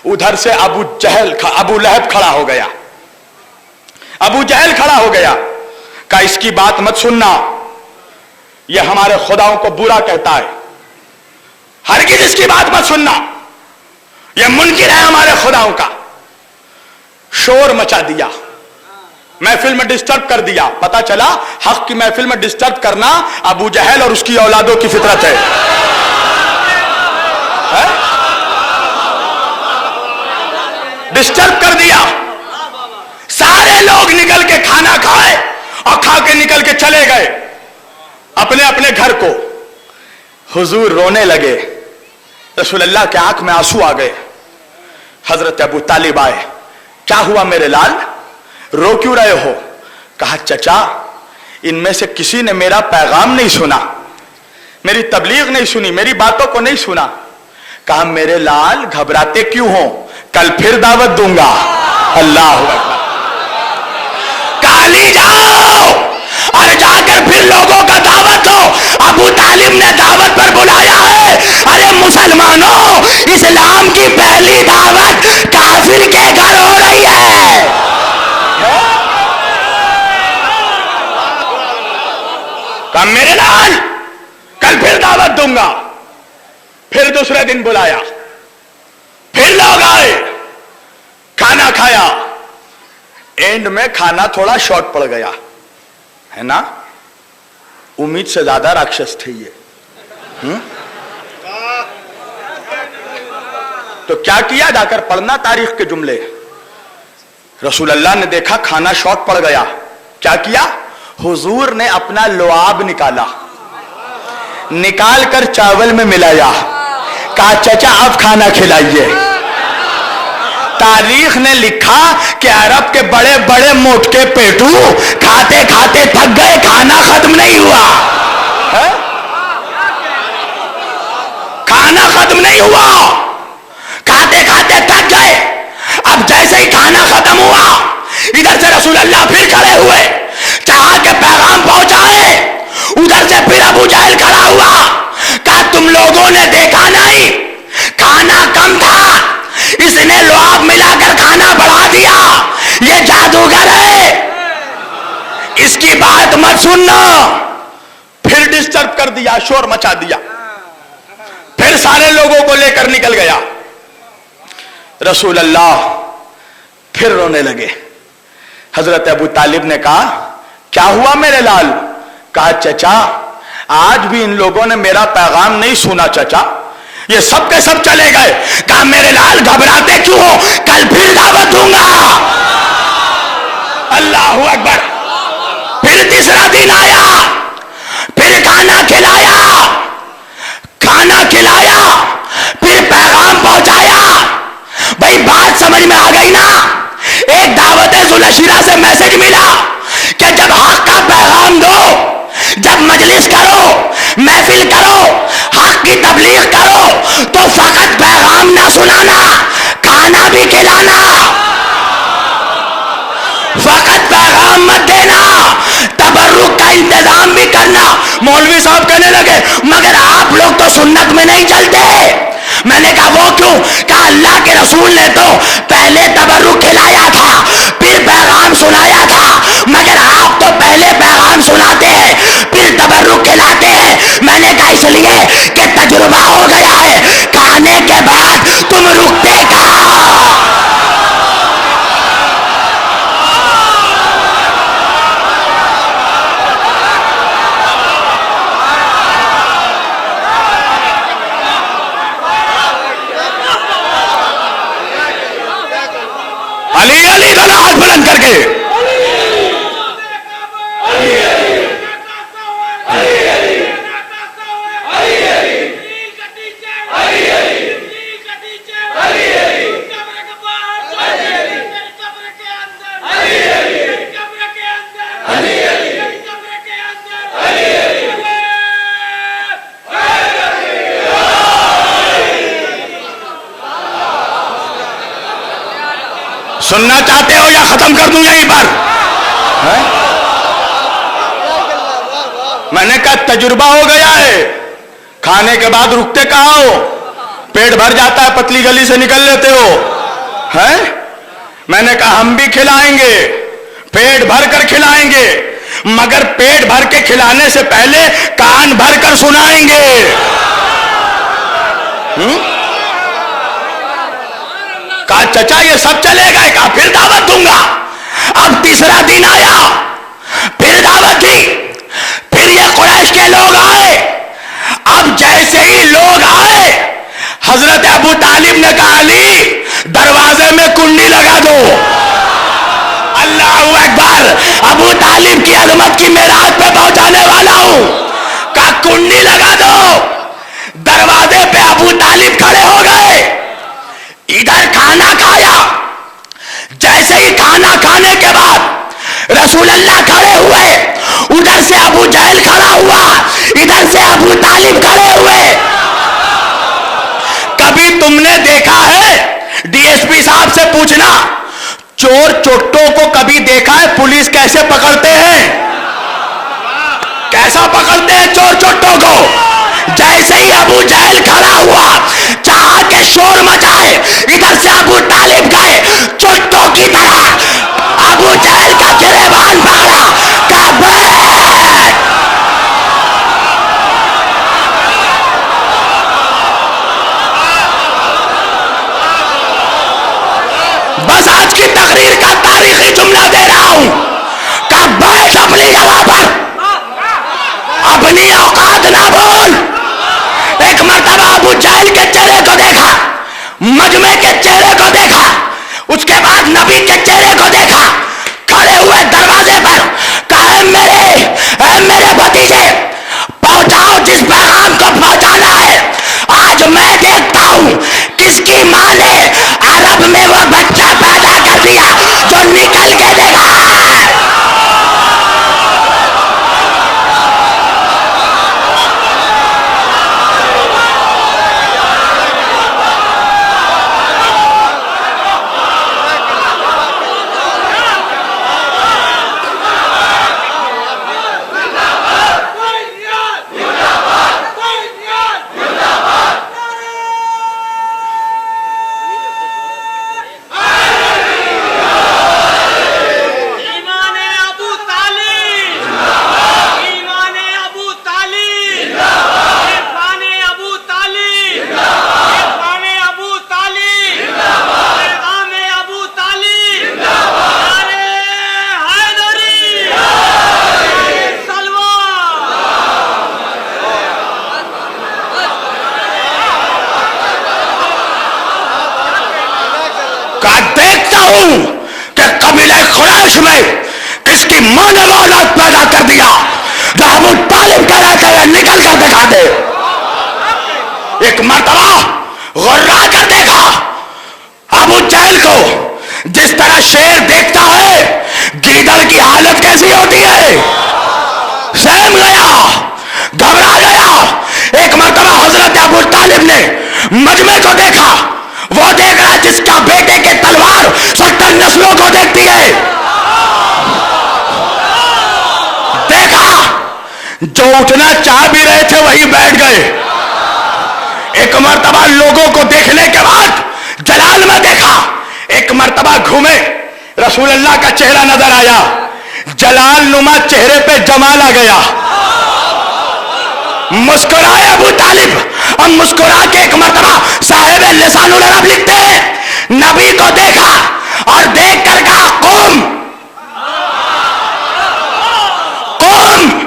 ادھر سے ابو لہب کھڑا ہو گیا. ابو جہل کھڑا ہو گیا, کہا اس کی بات مت سننا, یہ ہمارے خداؤں کو برا کہتا ہے, ہرگز اس کی بات مت سننا, یہ منکر ہے ہمارے خداؤں کا. شور مچا دیا, محفل میں ڈسٹرب کر دیا. پتا چلا حق کی محفل میں ڈسٹرب کرنا ابو جہل اور اس کی اولادوں کی فطرت ہے. ڈسٹرب کر دیا. سارے لوگ نکل کے کھانا کھائے اور کھا کے نکل کے چلے گئے اپنے اپنے گھر کو. حضور رونے لگے, رسول اللہ کے آنکھ میں آنسو آ گئے. حضرت ابو طالب آئے, کیا ہوا میرے لال, رو کیوں رہے ہو؟ کہا چچا ان میں سے کسی نے میرا پیغام نہیں سنا, میری تبلیغ نہیں سنی, میری باتوں کو نہیں سنا. کہا میرے لال گھبراتے کیوں ہو, کل پھر دعوت دوں گا. اللہ اکبر. کالی جاؤ اور جا کر پھر لوگوں کا دعوت دو. ابو طالب نے دعوت پر بلایا ہے. ارے مسلمانوں, اسلام کی پہلی دعوت کافر کے گھر ہو رہی ہے. کہا میرے لال کل پھر دعوت دوں گا. پھر دوسرے دن بلایا, پھر لوگ آئے, کھانا کھایا. اینڈ میں کھانا تھوڑا شارٹ پڑ گیا ہے نا, امید سے زیادہ راکشس تھے یہ. تو کیا کیا, جا کر پڑھنا تاریخ کے جملے. رسول اللہ نے دیکھا کھانا شارٹ پڑ گیا, کیا کیا, حضور نے اپنا لعاب نکالا, نکال کر چاول میں ملایا, کہا چچا اب کھانا کھلائیے. تاریخ نے لکھا کہ عرب کے بڑے بڑے موٹکے پیٹو کھاتے کھاتے تھک گئے, کھانا ختم نہیں ہوا. کھانا ختم نہیں ہوا, کھاتے کھاتے تھک گئے. اب جیسے ہی کھانا ختم ہوا ادھر سے رسول اللہ پھر کھڑے ہوئے, چاہا کہ پیغام پہنچائے. ادھر سے پھر ابو جہل کھڑا ہوا, کہا تم لوگوں نے دیکھا نہیں کھانا کم تھا, اس نے لعاب ملا کر کھانا بڑھا دیا, یہ جادوگر ہے, اس کی بات مت سننا. پھر ڈسٹرب کر دیا, شور مچا دیا. پھر سارے لوگوں کو لے کر نکل گیا. رسول اللہ پھر رونے لگے. حضرت ابو طالب نے کہا کیا ہوا میرے لال؟ کہا چچا آج بھی ان لوگوں نے میرا پیغام نہیں سنا چچا, یہ سب کے سب چلے گئے. کہا میرے لال گھبراتے کیوں ہو, کل پھر دعوت دوں گا. اللہ اکبر. پھر تیسرا دن آیا, پھر کھانا کھلایا, پھر پیغام پہنچایا. بھائی بات سمجھ میں آ گئی نا. ایک دعوت ذوالعشیرہ سے میسج ملا کہ جب حق کا پیغام دو, جب مجلس کرو, محفل کرو, حق کی تبلیغ کرو تو فقط پیغام نہ سنانا, کھانا بھی کھلانا. فقط پیغام مت دینا, تبرک کا انتظام بھی کرنا. مولوی صاحب کہنے لگے مگر آپ لوگ تو سنت میں نہیں چلتے. میں نے کہا وہ کیوں؟ کہا اللہ کے رسول نے تو پہلے تبرک کھلایا تھا پھر پیغام سنایا تھا, مگر آپ تو پہلے پیغام سناتے ہیں پھر تبرک کھلاتے ہیں. میں نے کہا اس لیے کہ تجربہ ہو گیا ہے, کھانے کے بعد تم رکتے کہاں. سننا چاہتے ہو یا ختم کر دوں یہیں پر؟ میں نے کہا تجربہ ہو گیا ہے، کھانے کے بعد رکتے کہاں ہو؟ پیٹ بھر جاتا ہے پتلی گلی سے نکل لیتے ہو ہیں؟ میں نے کہا ہم بھی کھلائیں گے، پیٹ بھر کر کھلائیں گے، مگر پیٹ بھر کے کھلانے سے پہلے کان بھر کر سنائیں گے۔ کہا چچا یہ سب چلے گئے؟ کہا پھر دعوت دوں گا۔ اب تیسرا دن آیا، پھر دعوت دی، پھر یہ قریش کے لوگ آئے۔ اب جیسے ہی لوگ آئے، حضرت ابو طالب نے کہا علی دروازے میں کنڈی لگا دو۔ اللہ اکبر، ابو طالب کی عظمت کی معراج پہ پہنچانے والا ہوں۔ کہا کنڈی لگا دو۔ دروازے پہ ابو طالب کھڑے ہو گئے، ادھر کھانا کھایا۔ جیسے ہی کھانا کھانے کے بعد رسول اللہ کھڑے ہوئے، ادھر سے ابو جہل کھڑا ہوا، ادھر سے ابو طالب کھڑے ہوئے۔ کبھی تم نے دیکھا ہے، ڈی ایس پی صاحب سے پوچھنا، چور چٹوں کو کبھی دیکھا ہے پولیس کیسے پکڑتے ہیں؟ کیسا پکڑتے ہیں چور چٹوں کو؟ جیسے ہی ابو جہل کھڑا ہوا، چاہا کہ شور مچائے، ادھر سے ابو طالب گئے، چٹوں کی طرح ابو جہل کا گریبان پکڑا، کہا بیٹھ۔ بس آج کی تقریر کا تاریخی جملہ دے رہا ہوں، کہا بیٹھ اپنی جگہ پر، اپنی اوقات نہ بھول۔ ایک مرتبہ ابو جہل کے چہرے کو دیکھا، مجمع کے چہرے کو دیکھا، اس کے بعد نبی کے چہرے کو دیکھا، کھڑے ہوئے دروازے پر، کہا اے میرے بھتیجے پہنچاؤ جس پیغام کو پہنچانا ہے۔ آج میں دیکھتا ہوں کس کی ماں نے عرب میں وہ بچہ پیدا کر دیا جو نکل کے دیکھا۔ کہ قبیلہ قریش میں کس کی ماں نے اولاد پیدا کر دیا جو ابو طالب کا رہتے ہوئے نکل کر دکھا دے۔ ایک مرتبہ غرا کر دیکھا ابو جہل کو، جس طرح شیر دیکھتا ہے گیدڑ کی حالت کیسی ہوتی ہے، سہم گیا، گھبرا گیا۔ ایک مرتبہ حضرت ابو طالب نے مجمع کو دیکھا، وہ دیکھ رہا جس کا بیٹے کے تلوار 70 نسلوں کو دیکھتی ہے۔ دیکھا جو اٹھنا چاہ بھی رہے تھے وہی بیٹھ گئے۔ ایک مرتبہ لوگوں کو دیکھنے کے بعد جلال میں دیکھا، ایک مرتبہ گھومے، رسول اللہ کا چہرہ نظر آیا، جلال نما چہرے پہ جمال آ گیا۔ مسکرائے ابو طالب، اور مسکرا کے ایک مرتبہ صاحب لسان العرب لکھتے ہیں نبی کو دیکھا اور دیکھ کر کہا قوم قوم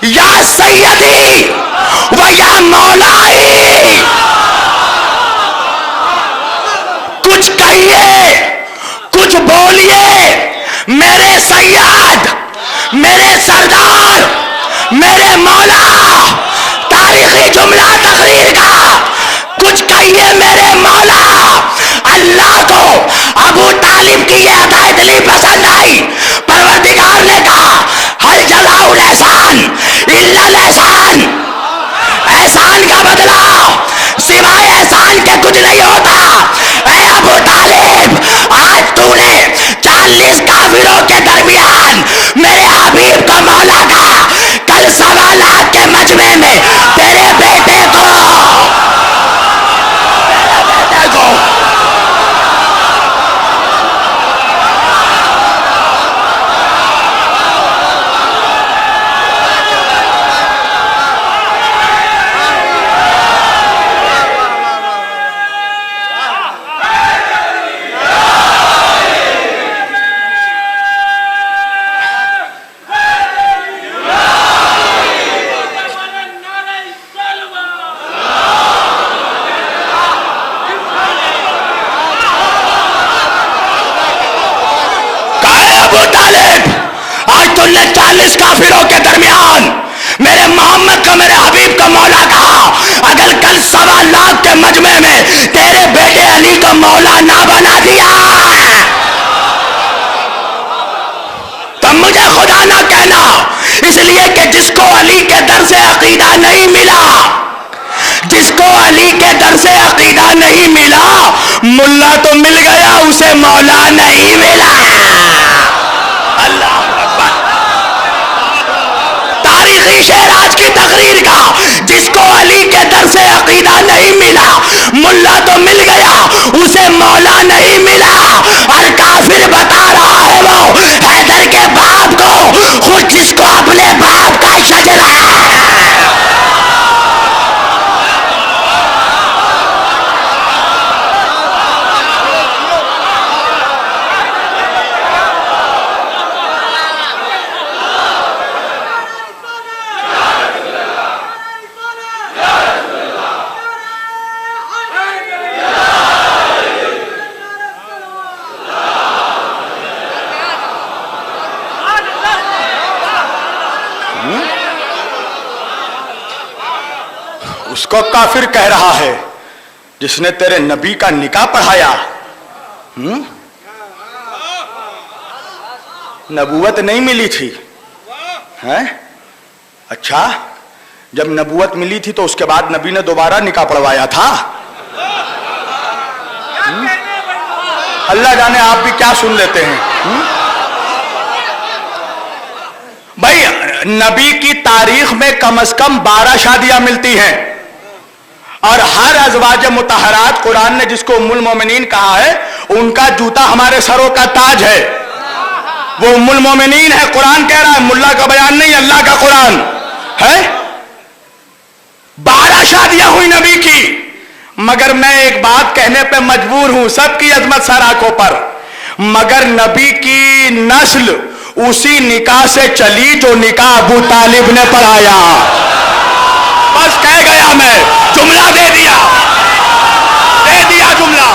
یا سیدی و یا مولائی، کچھ کہیے، کچھ بولیے میرے سید، میرے سردار، میرے مولا۔ تاریخی جملہ تقریر کا، کچھ کہیے میرے مولا۔ اللہ کو ابو طالب کی یہ ادا دلی پسند آئی، پروردگار نے کہا ہل جزاء الاحسان الا الاحسان، احسان کا بدلہ سوائے احسان کے کچھ نہیں ہوتا۔ اے ابو طالب، آج تو نے سوا لاکھ کے مجمع میں تیرے بیٹے علی کو مولا نہ بنا دیا تو مجھے خدا نہ کہنا، اس لیے کہ جس کو علی کے در سے عقیدہ نہیں ملا، جس کو علی کے در سے عقیدہ نہیں ملا، ملا تو مل گیا، اسے مولا نہیں ملا۔ اللہ اکبر۔ تاریخی شعر آج کی تقریر کا، جس کو علی کے در سے عقیدہ نہیں ملا، ملا تو مل گیا، اسے مولا نہیں ملا۔ اور کافر بتا رہا ہے وہ حیدر کے باپ کو، خود جس کو اپنے باپ کا شجرہ اس کو کافر کہہ رہا ہے جس نے تیرے نبی کا نکاح پڑھایا۔ نبوت نہیں ملی تھی، اچھا جب نبوت ملی تھی تو اس کے بعد نبی نے دوبارہ نکاح پڑھوایا تھا؟ اللہ جانے آپ بھی کیا سن لیتے ہیں۔ بھائی نبی کی تاریخ میں کم از کم 12 شادیاں ملتی ہیں، اور ہر ازواج مطہرات قرآن نے جس کو ام المومنین کہا ہے، ان کا جوتا ہمارے سروں کا تاج ہے، وہ ام المومنین ہے۔ قرآن کہہ رہا ہے، ملا کا بیان نہیں، اللہ کا قرآن ہے۔ 12 شادیاں ہوئی نبی کی، مگر میں ایک بات کہنے پہ مجبور ہوں، سب کی عظمت سر آنکھوں پر، مگر نبی کی نسل اسی نکاح سے چلی جو نکاح ابو طالب نے پڑھایا۔ بس کہہ گیا، میں جملہ دے دیا جملہ۔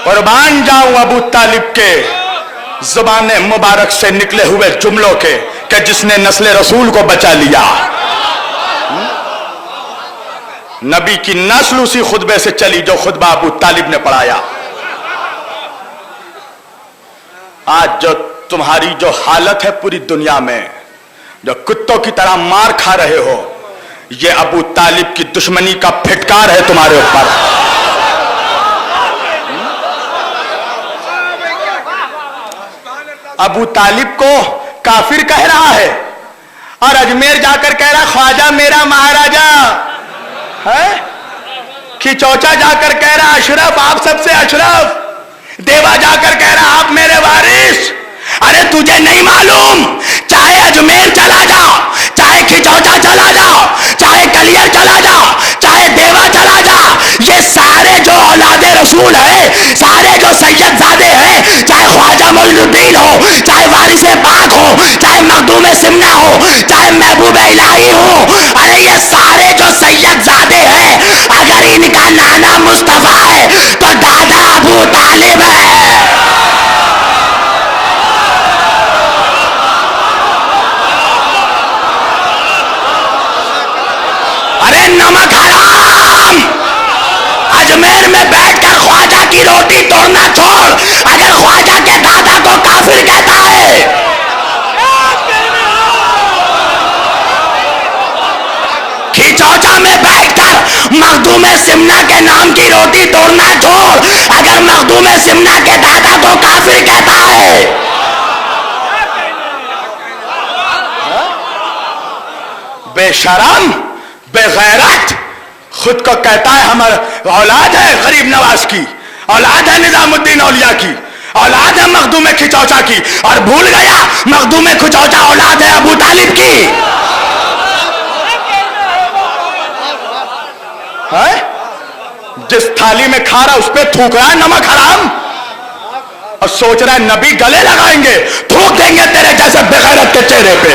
قربان جاؤں ابو طالب کے زبان مبارک سے نکلے ہوئے جملوں کے، کہ جس نے نسل رسول کو بچا لیا۔ نبی کی نسل اسی خطبے سے چلی جو خطبہ ابو طالب نے پڑھایا۔ آج جو تمہاری جو حالت ہے پوری دنیا میں، جو کتوں کی طرح مار کھا رہے ہو، یہ ابو طالب کی دشمنی کا پھٹکار ہے تمہارے اوپر۔ ابو طالب کو کافر کہہ رہا ہے، اور اجمیر جا کر کہہ رہا خواجہ میرا مہاراجا ہے، کھچوچا جا کر کہہ رہا اشرف آپ سب سے اشرف، دیوا جا کر کہہ رہا آپ میرے وارث۔ ارے تجھے نہیں معلوم، چاہے اجمیر چلا جا، چاہے کھچوچا چلا جا، چاہے کلیر چلا جا، چاہے دیوا چلا جا، یہ سارے جو اولاد رسول ہیں، سارے جو سید زادے ہیں، چاہے خواجہ معین الدین ہو، چاہے وارث پاک ہو، چاہے مخدوم سمنہ ہو، چاہے محبوب الہی ہو، ارے یہ سارے جو سید زادے ہیں، اگر ان کا نانا مصطفیٰ ہے تو دادا ابو طالب ہے۔ ارے نمک حرام، اجمیر میں بیٹھ کر خواجہ کی روٹی توڑنا چھوڑ، اگر خواجہ کے دادا کو کافر کہتا ہے، کھچوچا میں بیٹھ کر مخدوم سمنہ کے نام کی روٹی توڑنا چھوڑ، اگر مخدوم سمنہ کے دادا کو کافر کہتا ہے، بے شرم، بے غیرت، خود کو کہتا ہے ہمارا اولاد ہے غریب نواز کی، اولاد ہے نظام الدین اولیاء کی، اولاد ہے مخدوم کھچوچا کی، اور بھول گیا مخدوم کھچوچا اولاد ہے ابو طالب کی۔ جس تھالی میں کھا رہا اس پہ تھوک رہا ہے نمک حرام، اور سوچ رہا ہے نبی گلے لگائیں گے، تھوک دیں گے تیرے جیسے بے غیرت کے چہرے پہ۔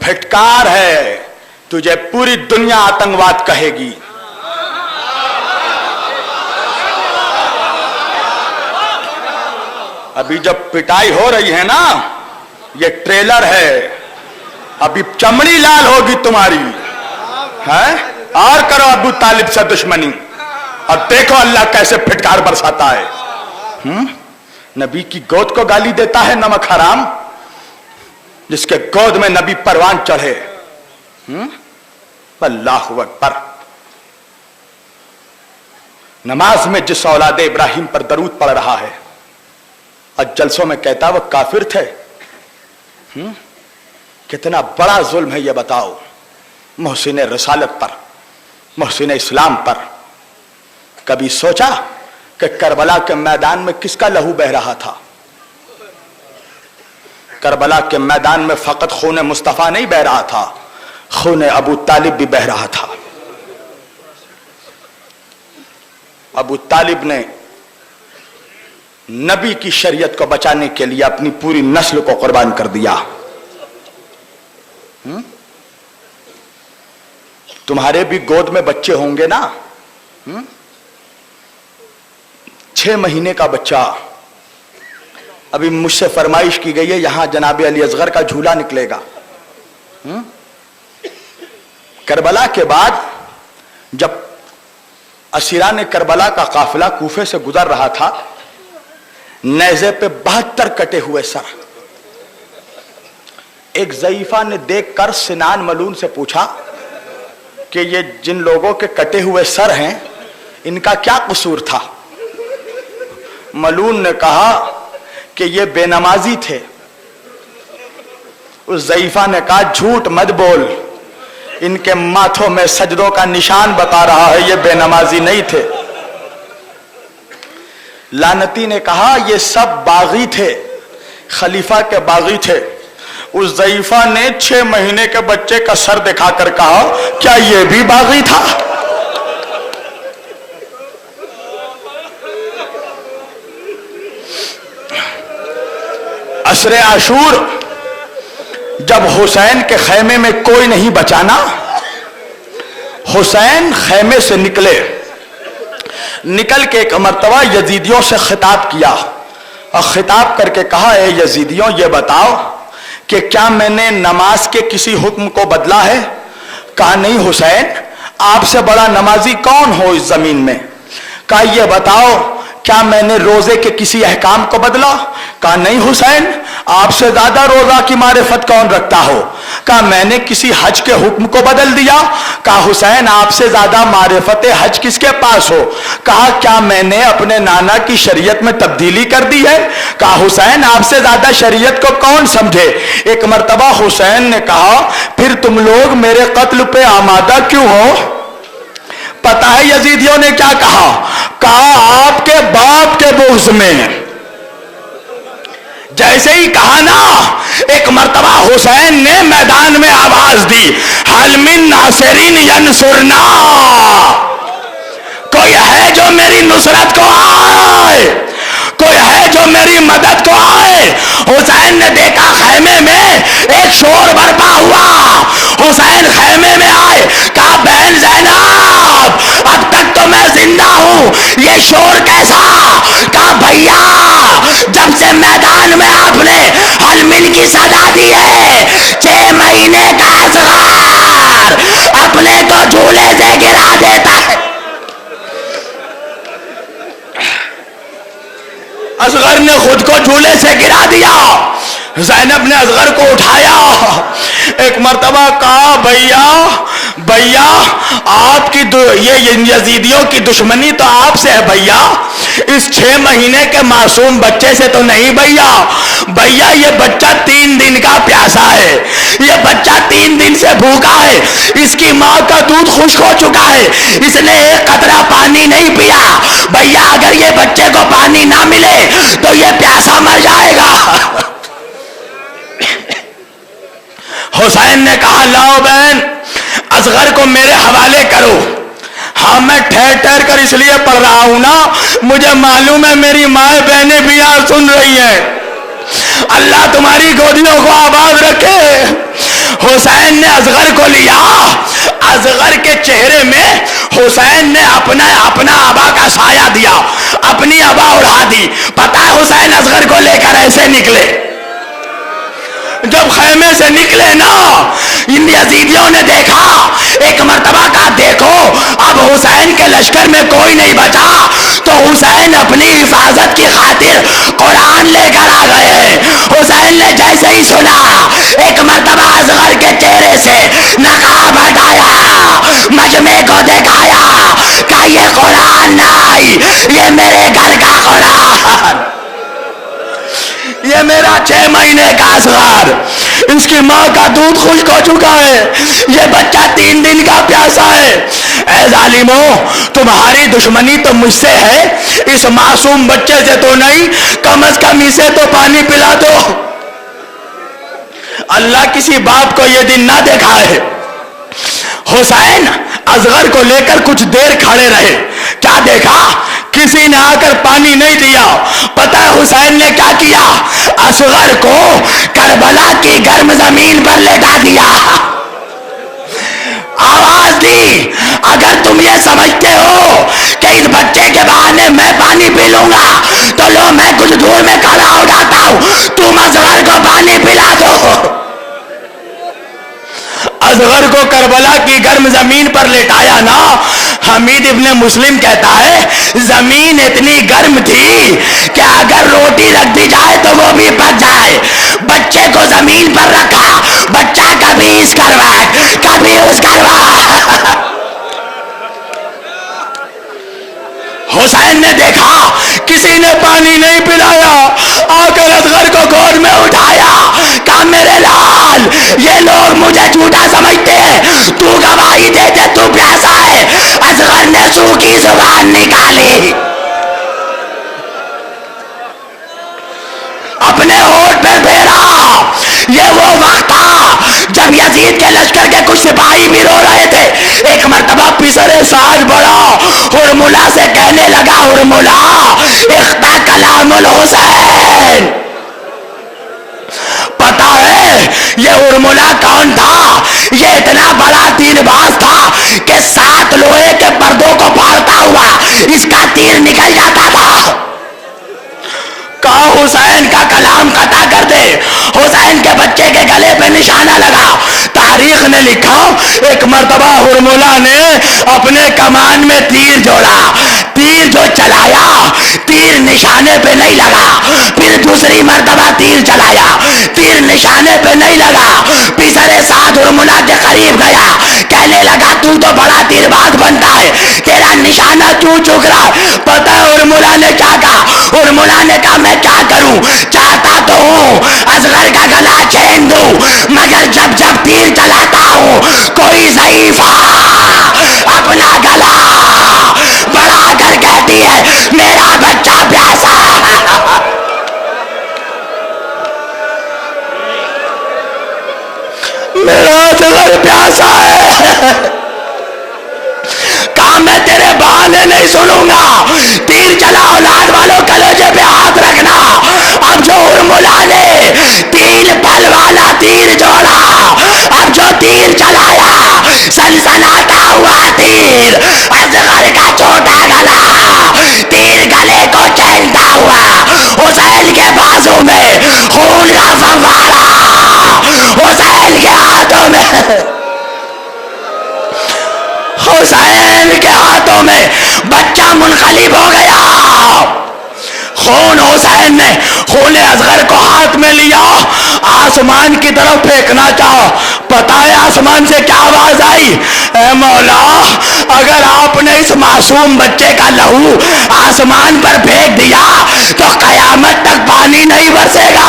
پھٹکار ہے، تجھے پوری دنیا آتنکواد کہے گی۔ ابھی جب پٹائی ہو رہی ہے نا، یہ ٹریلر ہے، ابھی چمڑی لال ہوگی تمہاری ہے۔ اور کرو ابو طالب سے دشمنی اور دیکھو اللہ کیسے پھٹکار برساتا ہے۔ نبی کی گود کو گالی دیتا ہے نمک حرام، جس کے گود میں نبی پروان چڑھے۔ اللہ اکبر۔ نماز میں جس اولاد ابراہیم پر درود پڑھ رہا ہے اور جلسوں میں کہتا وہ کافر تھے، کتنا بڑا ظلم ہے یہ بتاؤ محسن رسالت پر، محسن اسلام پر۔ کبھی سوچا کہ کربلا کے میدان میں کس کا لہو بہ رہا تھا؟ کربلا کے میدان میں فقط خون مصطفیٰ نہیں بہ رہا تھا، خون ابو طالب بھی بہ رہا تھا۔ ابو طالب نے نبی کی شریعت کو بچانے کے لیے اپنی پوری نسل کو قربان کر دیا۔ تمہارے بھی گود میں بچے ہوں گے نا، 6 مہینے کا بچہ۔ ابھی مجھ سے فرمائش کی گئی ہے یہاں جناب علی اصغر کا جھولا نکلے گا۔ کربلا کے بعد جب اسیران کربلا کا قافلہ کوفے سے گزر رہا تھا، نیزے پہ 72 کٹے ہوئے سر۔ ایک ضعیفہ نے دیکھ کر سنان ملون سے پوچھا کہ یہ جن لوگوں کے کٹے ہوئے سر ہیں ان کا کیا قصور تھا؟ ملون نے کہا کہ یہ بے نمازی تھے۔ اس ضعیفہ نے کہا جھوٹ مت بول، ان کے ماتھوں میں سجدوں کا نشان بتا رہا ہے، یہ بے نمازی نہیں تھے۔ لعنتی نے کہا یہ سب باغی تھے، خلیفہ کے باغی تھے۔ اس ضعیفہ نے 6 مہینے کے بچے کا سر دکھا کر کہا کیا یہ بھی باغی تھا؟ عصر عاشور جب حسین کے خیمے میں کوئی نہیں بچانا، حسین خیمے سے نکلے، نکل کے ایک مرتبہ یزیدیوں سے خطاب کیا اور خطاب کر کے کہا اے یزیدیوں یہ بتاؤ کہ کیا میں نے نماز کے کسی حکم کو بدلا ہے؟ کہا نہیں حسین، آپ سے بڑا نمازی کون ہو اس زمین میں؟ کہا یہ بتاؤ کیا میں نے روزے کے کسی احکام کو بدلا؟ کہا نہیں حسین، آپ سے زیادہ روزہ کی معرفت کون رکھتا ہو؟ کہا میں نے کسی حج کے حکم کو بدل دیا؟ کہا حسین آپ سے زیادہ معرفت حج کس کے پاس ہو؟ کہا کیا میں نے اپنے نانا کی شریعت میں تبدیلی کر دی ہے؟ کہا حسین آپ سے زیادہ شریعت کو کون سمجھے؟ ایک مرتبہ حسین نے کہا پھر تم لوگ میرے قتل پہ آمادہ کیوں ہو؟ پتہ ہے یزیدیوں نے کیا کہا؟ کہا آپ کے باپ کے بغض میں۔ جیسے ہی کہا نا، ایک مرتبہ حسین نے میدان میں آواز دی حل من ناصرین ینصرنا، کوئی ہے جو میری نصرت کو آئے، کوئی ہے جو میری مدد کو آئے۔ حسین نے دیکھا خیمے میں ایک شور برپا ہوا، حسین خیمے میں آئے، کہا بہن زینب اب تک تو میں زندہ ہوں، یہ شور کیسا؟ کہا بھیا جب سے میدان میں آپ نے حل من کی صدا دی ہے، 6 مہینے کا اصغر اپنے تو جھولے سے گرا دیتا ہے۔ اصغر نے خود کو جھولے سے گرا دیا، زینب نے اصغر کو اٹھایا، ایک مرتبہ کہا بھیا آپ کی یہ یزیدیوں کی دشمنی تو آپ سے ہے بھیا، اس 6 مہینے کے معصوم بچے سے تو نہیں بھیا یہ بچہ 3 دن کا پیاسا ہے، یہ بچہ 3 دن سے بھوکا ہے، اس کی ماں کا دودھ خشک ہو چکا ہے، اس نے ایک قطرہ پانی نہیں پیا، بھیا اگر یہ بچے کو پانی نہ ملے تو یہ پیاسا مر جائے گا۔ حسین نے کہا لاؤ بہن اصغر کو میرے حوالے کرو۔ ہاں میں ٹھہر ٹھہر کر اس لیے پڑھ رہا ہوں نا، مجھے معلوم ہے میری مائیں بہنیں بھی یہاں سن رہی ہیں۔ اللہ تمہاری گودیوں کو آباد رکھے۔ حسین نے اصغر کو لیا، اصغر کے چہرے میں حسین نے اپنا ابا کا سایہ دیا، اپنی ابا اڑا دی۔ پتہ ہے حسین اصغر کو لے کر ایسے نکلے، جب خیمے سے نکلے نا ان یزیدیوں نے دیکھا، ایک مرتبہ کا دیکھو اب حسین کے لشکر میں کوئی نہیں بچا، تو حسین اپنی حفاظت کی خاطر قرآن لے کر آ گئے ہیں۔ حسین نے جیسے ہی سنا، ایک مرتبہ اصغر کے چہرے سے نقاب ہٹایا، مجمع کو دکھایا، کہ یہ قرآن نہیں، یہ میرے گھر کا قرآن، یہ میرا 6 مہینے کا اصغر، اس کی ماں کا دودھ خشک ہو چکا ہے، یہ بچہ 3 دن کا پیاسا ہے۔ اے ظالموں، تمہاری دشمنی تو مجھ سے ہے، اس معصوم بچے سے تو نہیں، کم از کم اسے تو پانی پلا دو۔ اللہ کسی باپ کو یہ دن نہ دکھائے۔ حسین اصغر کو لے کر کچھ دیر کھڑے رہے، کیا دیکھا؟ کسی نے آ کر پانی نہیں دیا۔ پتہ ہے حسین نے کیا کیا؟ اصغر کو کربلا کی گرم زمین پر لٹا دیا، آواز دی، اگر تم یہ سمجھتے ہو کہ اس بچے کے بہانے میں پانی پی لوں گا تو لو میں کچھ دور میں کھڑا ہو جاتا ہوں، تم اصغر کو پانی پلا دو۔ اصغر کو کربلا کی گرم زمین پر لٹایا نا، حمید ابن مسلم کہتا ہے زمین اتنی گرم تھی کہ اگر روٹی رکھ دی جائے تو وہ بھی پک جائے۔ بچے کو زمین پر رکھا، بچہ کبھی اس کروٹ کبھی اس کروٹ۔ حسین نے دیکھا کسی نے پانی نہیں پلایا، آ کر اصغر کو گود میں اٹھایا، کہا میرے لال یہ لوگ مجھے جھوٹا سمجھتے ہیں، تو گواہی دے دے تو پیاسا ہے۔ اصغر نے سوکھی زبان نکالی، اپنے ہونٹ پہ پھیرا۔ یہ وہ وقت تھا جب یزید کے لشکر کے کچھ سپاہی بھی رو رہے تھے۔ ایک مرتبہ پسرے ساج بڑا ہرملا سے کہنے لگا، ہرملا اختا کلام الحسین۔ پتا ہے یہ ہرملا کون تھا؟ یہ اتنا بڑا تیر باز تھا کہ 7 لوہے کے پردوں کو پھاڑتا ہوا اس کا تیر نکل جاتا تھا۔ کہا حسین کا کلام قطع کر دے۔ حسین کے بچے کے گلے پہ نشانہ لگا۔ تاریخ نے لکھا ایک مرتبہ ہرملا نے اپنے کمان میں تیر جوڑا، تیر جو چلایا تیر نشانے پہ نہیں لگا، پھر دوسری مرتبہ تیر چلایا، تیر نشانے پہ نہیں لگا، پسرے ساتھ ہرملا کے قریب گیا، کہنے لگا تو بڑا تیر باز بنتا ہے، تیرا نشانہ کیوں چک رہا؟ پتہ ہے ہرملا نے کیا کہا؟ ہرملا نے کہا میں کیا کروں، چاہتا تو ہوں اصغر کا گلا چھین دوں، مگر جب جب تیر چلاتا ہوں کوئی ضعیفہ اپنا گلا بڑھا کر کہتی ہے میرا بچہ پیاسا۔ میرا اصغر پیاسا ہے۔ کہا میں تیرے بہانے نہیں سنوں گا، تیر چلا اولاد والوں کلیجے پہ ہاتھ رکھنا۔ اب جو ہرملا نے 3 پل والا تیر جوڑا، اب جو تیر چلایا سنسناتا ہوا تیر، اصغر کا چھوٹا گلا، تیر گلے کو چھیلتا ہوا، حسین کے بازو میں خون کا فوارہ، حسین کے ہاتھوں میں، حسین کے ہاتھوں میں بچہ منقلب ہو گیا۔ خون حسین نے خون اصغر کو ہاتھ میں لیا، آسمان کی طرف پھینکنا چاہا۔ پتہ ہے آسمان سے کیا آواز آئی؟ اے مولا اگر آپ نے اس معصوم بچے کا لہو آسمان پر پھینک دیا تو قیامت تک پانی نہیں برسے گا۔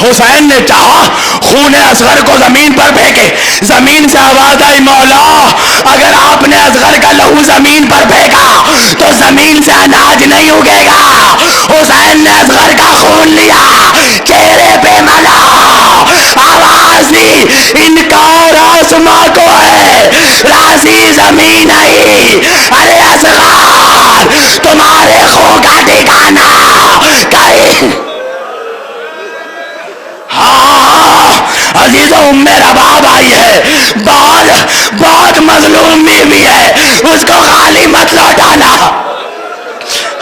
حسین نے چاہا خون اصغر کو زمین پر پھینکے، زمین سے آواز آئی مولا اگر آپ نے اصغر کا لہو زمین پر پھینکا تو زمین سے اناج نہیں اگے گا۔ حسین نے اصغر کا خون لیا، چہرے پہ ملا، آواز دی انکار آسماں کو ہے، راضی زمین نہیں۔ ارے اصغر تمہارے خون کا ٹھکانہ کہیں، ہاں عزیزوں ام رباب آئی ہے، بہت مظلوم بیوی ہے، اس کو خالی مت لوٹانا۔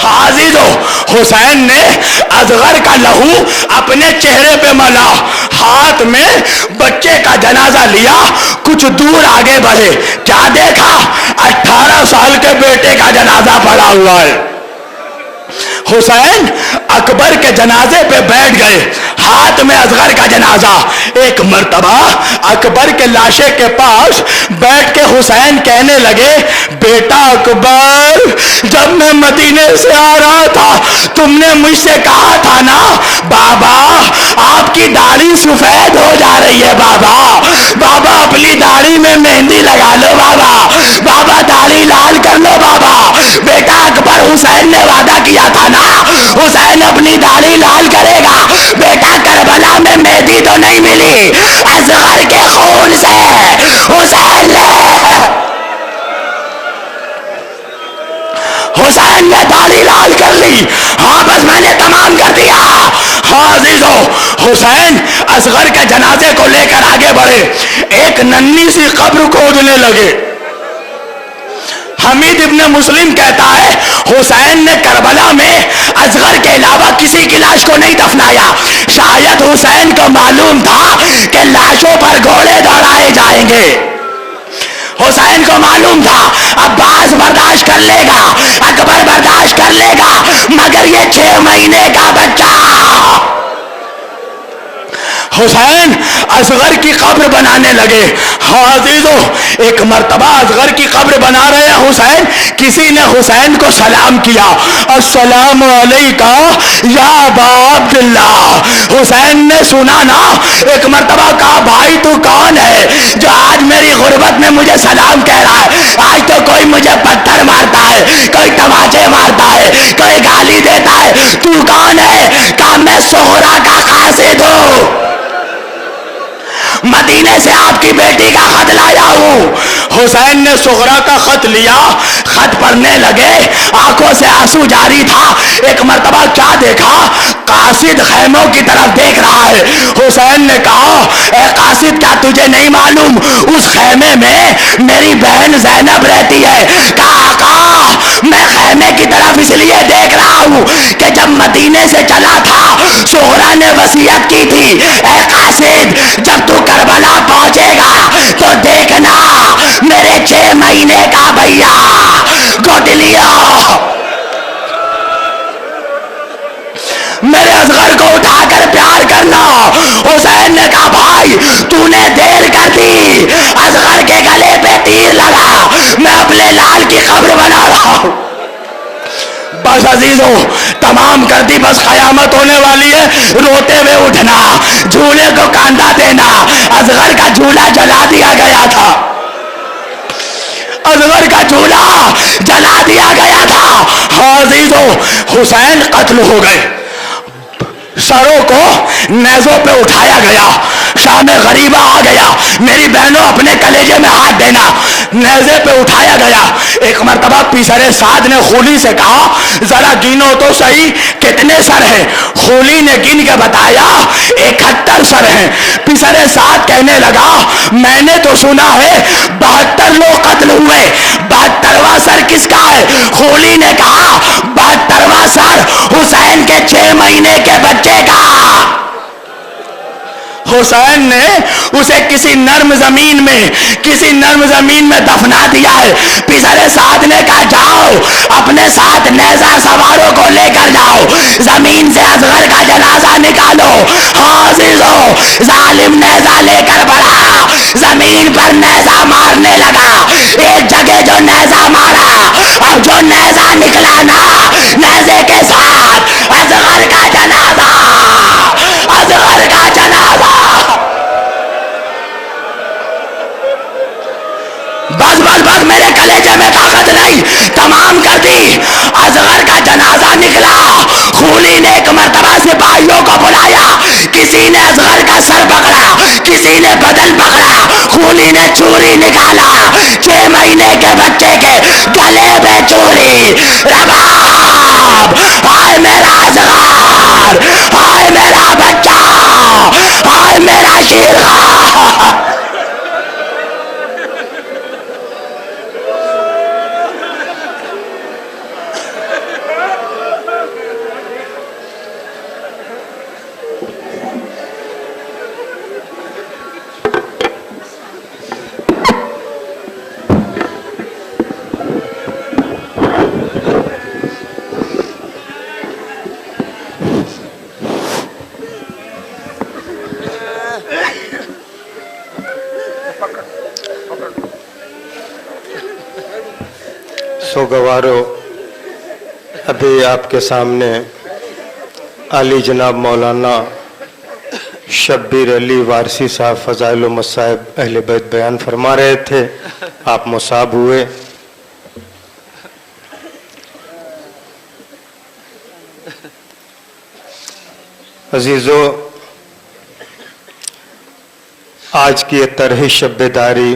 عزیزو حسین نے اصغر کا لہو اپنے چہرے پہ ملا، ہاتھ میں بچے کا جنازہ لیا، کچھ دور آگے بڑھے، کیا دیکھا؟ 18 سال کے بیٹے کا جنازہ پڑا ہوا ہے۔ حسین اکبر کے جنازے پہ بیٹھ گئے، ہاتھ میں اصغر کا جنازہ۔ ایک مرتبہ اکبر کے لاشے کے پاس بیٹھ کے حسین کہنے لگے، بیٹا اکبر، جب میں مدینے سے آ رہا تھا تم نے مجھ سے کہا تھا نا بابا آپ کی داڑھی سفید ہو جا رہی ہے، بابا اپنی داڑھی میں مہندی لگا لو، بابا داڑھی لال کر لو بابا۔ بیٹا اکبر، حسین نے وعدہ کیا تھا نا حسین اپنی داڑھی لال کرے گا۔ بیٹا کربلا میں مہندی تو نہیں ملی، اصغر کے خون سے حسین نے داڑھی لال کر لی۔ ہاں بس میں نے تمام کر دیا۔ ہاں عزیزو حسین اصغر کے جنازے کو لے کر آگے بڑھے، ایک ننھی سی قبر کھودنے لگے۔ حمید ابن مسلم کہتا ہے حسین نے کربلا میں اصغر کے علاوہ کسی کی لاش کو نہیں دفنایا، شاید حسین کو معلوم تھا کہ لاشوں پر گھوڑے دوڑائے جائیں گے۔ حسین کو معلوم تھا عباس برداشت کر لے گا، اکبر برداشت کر لے گا، مگر یہ 6 مہینے کا بچہ۔ حسین اصغر کی قبر بنانے لگے۔ ہاں عزیزو ایک مرتبہ اصغر کی قبر بنا رہے ہیں حسین، کسی نے حسین کو سلام کیا، السلام علیکہ یا ابا عبداللہ۔ حسین نے سنا نا، ایک مرتبہ کہا بھائی تو کون ہے جو آج میری غربت میں مجھے سلام کہہ رہا ہے؟ آج تو کوئی مجھے پتھر مارتا ہے، کوئی تماچے مارتا ہے، کوئی گالی دیتا ہے، تو کون ہے؟ کہا میں سغرا کا قاصد ہوں، مدینے سے آپ کی بیٹی کا خط لایا ہوں۔ حسین نے سغرا کا خط لیا، خط پڑھنے لگے، آنکھوں سے آنسو جاری تھا۔ ایک مرتبہ کیا دیکھا؟ قاصد خیموں کی طرف دیکھ رہا ہے۔ حسین نے کہا اے قاصد کیا تجھے نہیں معلوم اس خیمے میں میری بہن زینب رہتی ہے؟ کہا آقا میں خیمے کی طرف اس لیے دیکھ رہا ہوں کہ جب مدینے سے چلا تھا سغرا نے وصیت کی تھی، اے قاصد جب تو کربلا پہنچے گا تو دیکھنا میرے 6 مہینے کا بھیا گوٹلیا میرے اصغر کو اٹھا کر پیار کرنا۔ حسین نے کہا بھائی تو نے دیر کر دی، اصغر کے گلے پہ تیر لگا، میں اپنے لال کی قبر بنا رہا ہوں۔ بس عزیزو تمام کر دی، بس قیامت ہونے والی ہے، روتے ہوئے اٹھنا، جھولے کو کاندھا دینا۔ اصغر کا جھولا جلا دیا گیا تھا، اصغر کا جھولا جلا دیا گیا تھا۔ ہاں عزیزو حسین قتل ہو گئے، سروں کو نیزوں پہ اٹھایا گیا، شام غریبہ آ گیا، میری بہنوں اپنے کلیجے میں ہاتھ دینا، نیزے پہ اٹھایا گیا۔ ایک مرتبہ پیسر سعد نے خولی سے کہا ذرا گنو تو صحیح کتنے سر ہیں؟ خولی نے گن کے بتایا 71 سر ہیں۔ پیسر سعد کہنے لگا میں نے تو سنا ہے 72 لوگ قتل ہوئے، 72واں سر کس کا ہے؟ خولی نے کہا 72واں سر حسین کے 6 مہینے کے بچے کا۔ حسین نے اسے کسی نرم زمین میں دفنا دیا ہے۔ پیسر سعد نے کہا جاؤ اپنے ساتھ نیزہ سواروں کو لے کر جاؤ، زمین سے اصغر کا جنازہ نکالو۔ ہاں عزیزو ظالم نیزہ لے کر بڑھا، زمین پر نیزہ مارنے لگا، ایک جگہ جو نیزہ مارا اب جو نیزہ نکلا نا، نیزے کے ساتھ اصغر کا جنازہ، اصغر کا جنازہ۔ بس میرے کلیجے میں طاقت نہیں، تمام کر دی۔ اصغر کا جنازہ نکلا، خولی نے ایک مرتبہ سپاہیوں کو بلایا، کسی نے اصغر کا سر پکڑا، کسی نے بدن پکڑا، خولی نے چوری نکالا، 6 مہینے کے بچے کے گلے میں چوری۔ رباب ہائے میرا اصغر، ہائے میرا بچہ، ہائے میرا شیر خواہ. گوارو، ابھی آپ کے سامنے علی جناب مولانا شبیر علی وارسی صاحب فضائل و مصائب اہل بیت بیان فرما رہے تھے، آپ مصاب ہوئے. عزیزو، آج کی یہ طرح شب بیداری